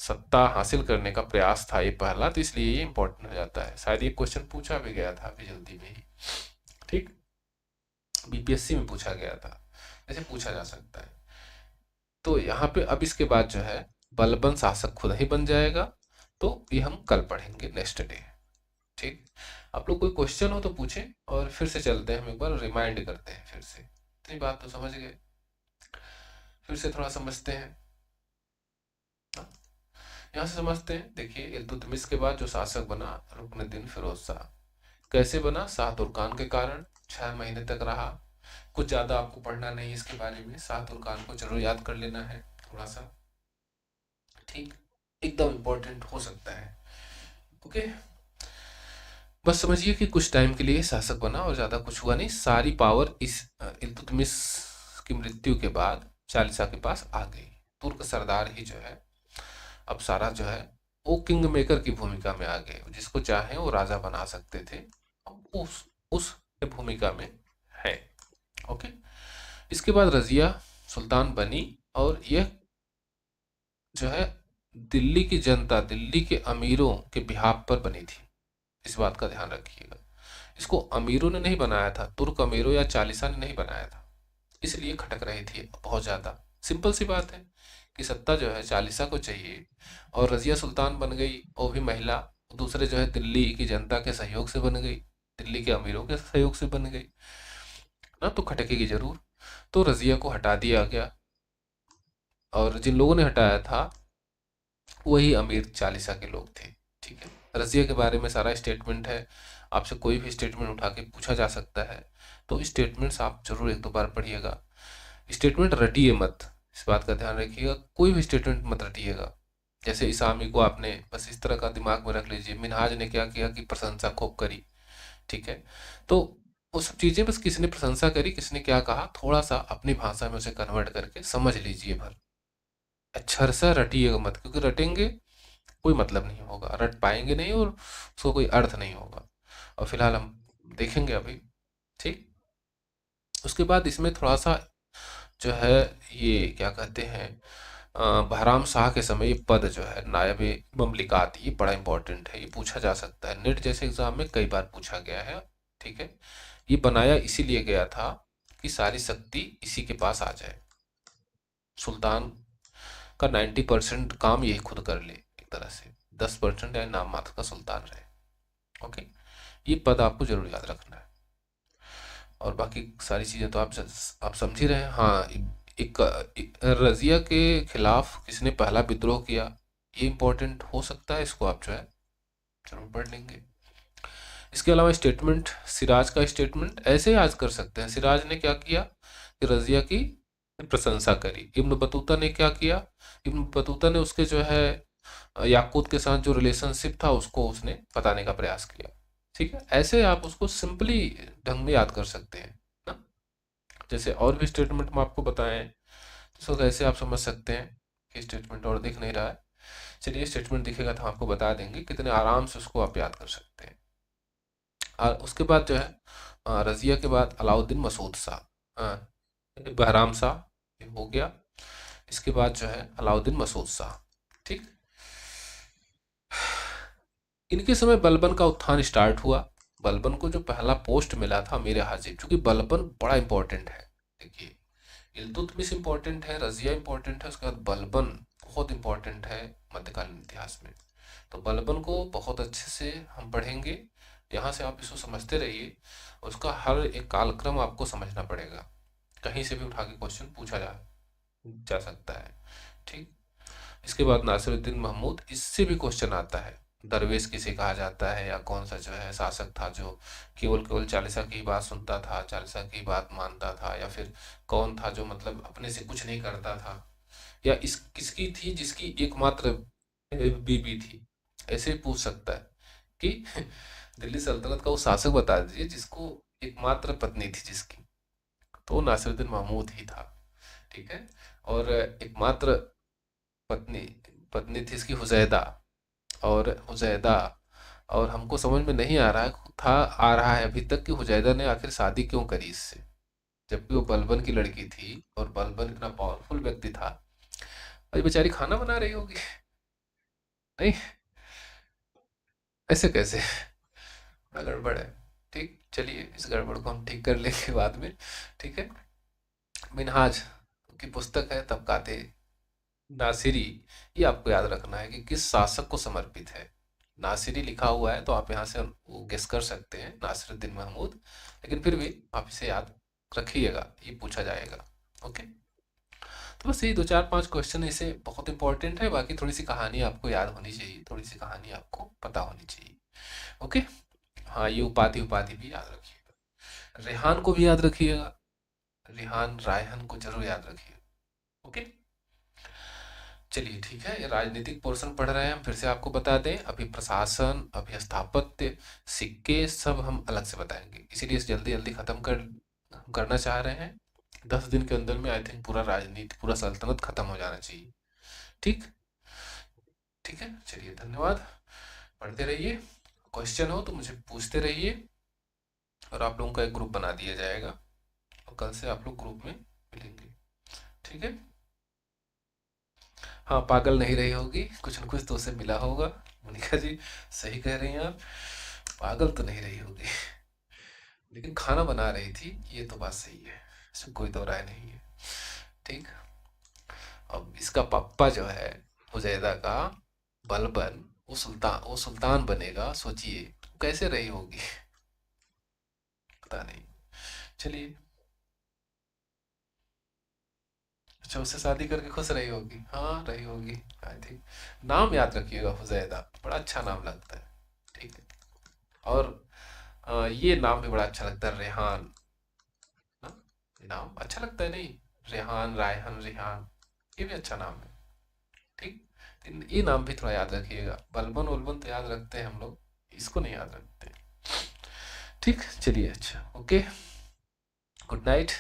सत्ता हासिल करने का प्रयास था ये पहला, तो इसलिए ये इंपॉर्टेंट हो जाता है। शायद ये क्वेश्चन पूछा भी गया था अभी जल्दी में ही। ठीक, बीपीएससी में पूछा गया था, ऐसे पूछा जा सकता है। तो यहाँ पे अब इसके बाद जो है बलबन शासक खुद ही बन जाएगा, तो ये हम कल पढ़ेंगे नेक्स्ट डे। ठीक, आप लोग कोई क्वेश्चन हो तो पूछें, और फिर से चलते हैं, हम एक बार रिमाइंड करते हैं फिर से। इतनी बात तो समझ गए, फिर से थोड़ा समझते हैं। यहाँ से समझते हैं, देखिए इल्तुतमिश के बाद जो शासक बना रुकनुद्दीन फिरोज शाह, कैसे बना, शाह तुर्कान के कारण 6 महीने तक रहा। कुछ ज्यादा आपको पढ़ना नहीं इसके बारे में, शाह तुर्कान को जरूर याद कर लेना है थोड़ा सा। ठीक, एकदम इम्पोर्टेंट हो सकता है। ओके, बस समझिए कि कुछ टाइम के लिए शासक बना और ज्यादा कुछ हुआ नहीं। सारी पावर इस इल्तुतमिश की मृत्यु के बाद चालीसा के पास आ गई। तुर्क सरदार ही जो है अब सारा जो है वो किंग मेकर की भूमिका में आ गए, जिसको चाहे वो राजा बना सकते थे, उस भूमिका में है। ओके, इसके बाद रजिया सुल्तान बनी, और यह जो है दिल्ली की जनता, दिल्ली के अमीरों के बिहाफ पर बनी थी। इस बात का ध्यान रखिएगा, इसको अमीरों ने नहीं बनाया था, तुर्क अमीरों या चालीसा ने नहीं बनाया था, इसलिए खटक रही थी बहुत ज्यादा। सिंपल सी बात है कि सत्ता जो है चालीसा को चाहिए, और रजिया सुल्तान बन गई, वो भी महिला, दूसरे जो है दिल्ली की जनता के सहयोग से बन गई, दिल्ली के अमीरों के सहयोग से बन गई ना, तो खटकेगी जरूर। तो रजिया को हटा दिया गया, और जिन लोगों ने हटाया था वही अमीर चालीसा के लोग थे। ठीक है, रजिया के बारे में सारा स्टेटमेंट है, आपसे कोई भी स्टेटमेंट उठा के पूछा जा सकता है, तो स्टेटमेंट्स आप जरूर 1-2 बार पढ़िएगा। स्टेटमेंट रटिए मत, इस बात का ध्यान रखिएगा, कोई भी स्टेटमेंट मत रटिएगा। जैसे इसामी को आपने बस इस तरह का दिमाग में रख लीजिए, मिनहाज ने क्या किया कि प्रशंसा खूब करी। ठीक है, तो वो सब चीजें बस किसने प्रशंसा करी, किसने क्या कहा, थोड़ा सा अपनी भाषा में उसे कन्वर्ट करके समझ लीजिए भर। अक्षर सा रटिएगा मत, क्योंकि रटेंगे कोई मतलब नहीं होगा, रट पाएंगे नहीं और उसको कोई अर्थ नहीं होगा। और फिलहाल हम देखेंगे अभी। ठीक, उसके बाद इसमें थोड़ा सा जो है ये क्या कहते हैं, बहराम शाह के समय ये पद जो है नायब ममलिकात, ये बड़ा इंपॉर्टेंट है, ये पूछा जा सकता है नेट जैसे एग्जाम में कई बार पूछा गया है। ठीक है, ये बनाया इसीलिए गया था कि सारी शक्ति इसी के पास आ जाए, सुल्तान का 90% काम यही खुद कर ले, एक तरह से 10% या नाम मात्र का सुल्तान रहे। ओके, ये पद आपको जरूर याद रखना है, और बाकी सारी चीजें तो आप समझ ही रहे हैं। हाँ, एक रजिया के खिलाफ किसने पहला विद्रोह किया, ये इंपॉर्टेंट हो सकता है, इसको आप जो है जरूर पढ़ लेंगे। इसके अलावा स्टेटमेंट, सिराज का स्टेटमेंट ऐसे याद कर सकते हैं। सिराज ने क्या किया कि रजिया की प्रशंसा करी। इब्न बतूता ने क्या किया, इब्न बतूता ने उसके जो है याकूत के साथ जो रिलेशनशिप था उसको उसने बताने का प्रयास किया। ठीक है, ऐसे आप उसको सिंपली ढंग में याद कर सकते हैं ना। जैसे और भी स्टेटमेंट हम आपको बताएं, तो कैसे आप समझ सकते हैं कि स्टेटमेंट और दिख नहीं रहा है। चलिए, स्टेटमेंट दिखेगा तो हम आपको बता देंगे, कितने आराम से उसको आप याद कर सकते हैं। और उसके बाद जो है रजिया के बाद अलाउद्दीन मसूद शाह, बहराम शाह, ये हो गया। इसके बाद जो है अलाउद्दीन मसूद शाह। ठीक, इनके समय बलबन का उत्थान स्टार्ट हुआ। बलबन को जो पहला पोस्ट मिला था मीर हाजिब, क्योंकि बलबन बड़ा इंपॉर्टेंट है। देखिए, इल्तुतमिश इंपॉर्टेंट है, रजिया इंपॉर्टेंट है, उसके बाद बलबन बहुत इंपॉर्टेंट है मध्यकालीन इतिहास में। तो बलबन को बहुत अच्छे से हम पढ़ेंगे, यहाँ से आप इसको समझते रहिए। उसका हर एक कालक्रम आपको समझना पड़ेगा, कहीं से भी उठा के क्वेश्चन पूछा जा सकता है। ठीक, इसके बाद नासिरुद्दीन महमूद, इससे भी क्वेश्चन आता है। दरवेश किसे कहा जाता है, या कौन सा जो है शासक था जो केवल केवल चालीसा की बात सुनता था, चालीसा की बात मानता था, या फिर कौन था जो मतलब अपने से कुछ नहीं करता था, या इस किसकी थी जिसकी एकमात्र बीबी थी। ऐसे पूछ सकता है कि दिल्ली सल्तनत का वो शासक बता दीजिए जिसको एकमात्र पत्नी थी जिसकी, तो वो नासिरुद्दीन महमूद ही था। ठीक है, और एकमात्र पत्नी पत्नी थी इसकी हुजैदा, और हुजैदा, और हमको समझ में नहीं आ रहा है था आ रहा है अभी तक कि हुजैदा ने आखिर शादी क्यों करी इससे, जबकि वो बलबन की लड़की थी और बलबन इतना पावरफुल व्यक्ति था। अरे बेचारी खाना बना रही होगी, नहीं ऐसे कैसे, बड़ा गड़बड़ है। ठीक, चलिए इस गड़बड़ को हम ठीक कर लेंगे बाद में। ठीक है, मिनहाज की पुस्तक है तबकाते नासिरी, ये आपको याद रखना है कि किस शासक को समर्पित है। नासिरी लिखा हुआ है तो आप यहाँ से वो गेस कर सकते हैं नासिरुद्दीन महमूद, लेकिन फिर भी आप इसे याद रखिएगा, ये पूछा जाएगा। ओके, तो बस ये दो चार पांच क्वेश्चन इसे बहुत इंपॉर्टेंट है, बाकी थोड़ी सी कहानी आपको याद होनी चाहिए, थोड़ी सी कहानी आपको पता होनी चाहिए। ओके, हाँ, ये उपाधि उपाधि भी याद रखिएगा, रेहान को भी याद रखिएगा, रेहान रायहान को जरूर याद रखिएगा। ओके, चलिए ठीक है, ये राजनीतिक पोर्शन पढ़ रहे हैं हम, फिर से आपको बता दें, अभी प्रशासन, अभी स्थापत्य, सिक्के सब हम अलग से बताएंगे, इसीलिए इस जल्दी जल्दी खत्म करना चाह रहे हैं। 10 दिन के अंदर में आई थिंक पूरा राजनीति, पूरा सल्तनत खत्म हो जाना चाहिए। ठीक, ठीक है, चलिए धन्यवाद, पढ़ते रहिए, क्वेश्चन हो तो मुझे पूछते रहिए, और आप लोगों का एक ग्रुप बना दिया जाएगा, और कल से आप लोग ग्रुप में मिलेंगे। ठीक है, हाँ, पागल नहीं रही होगी, कुछ न कुछ तो उसे मिला होगा। मोनिका जी सही कह रही हैं आप, पागल तो नहीं रही होगी, लेकिन खाना बना रही थी, ये तो बात सही है, इसमें कोई दो राय नहीं है। ठीक, अब इसका पापा जो है हुजैदा का, बलबन, वो सुल्तान बनेगा, सोचिए कैसे रही होगी, पता नहीं। चलिए, अच्छा, उससे शादी करके खुश रही होगी, हाँ रही होगी आई थिंक। नाम याद रखिएगा, हुजैदा बड़ा अच्छा नाम लगता है। ठीक है, और ये नाम भी बड़ा अच्छा लगता है, रेहान ना, ये नाम अच्छा लगता है, नहीं रेहान, रायहान, रेहान, ये भी अच्छा नाम है। ठीक, ये नाम भी थोड़ा याद रखिएगा, बलबन उलबन तो याद रखते हैं हम लोग, इसको नहीं याद रखते। ठीक, चलिए, अच्छा, ओके, गुड नाइट।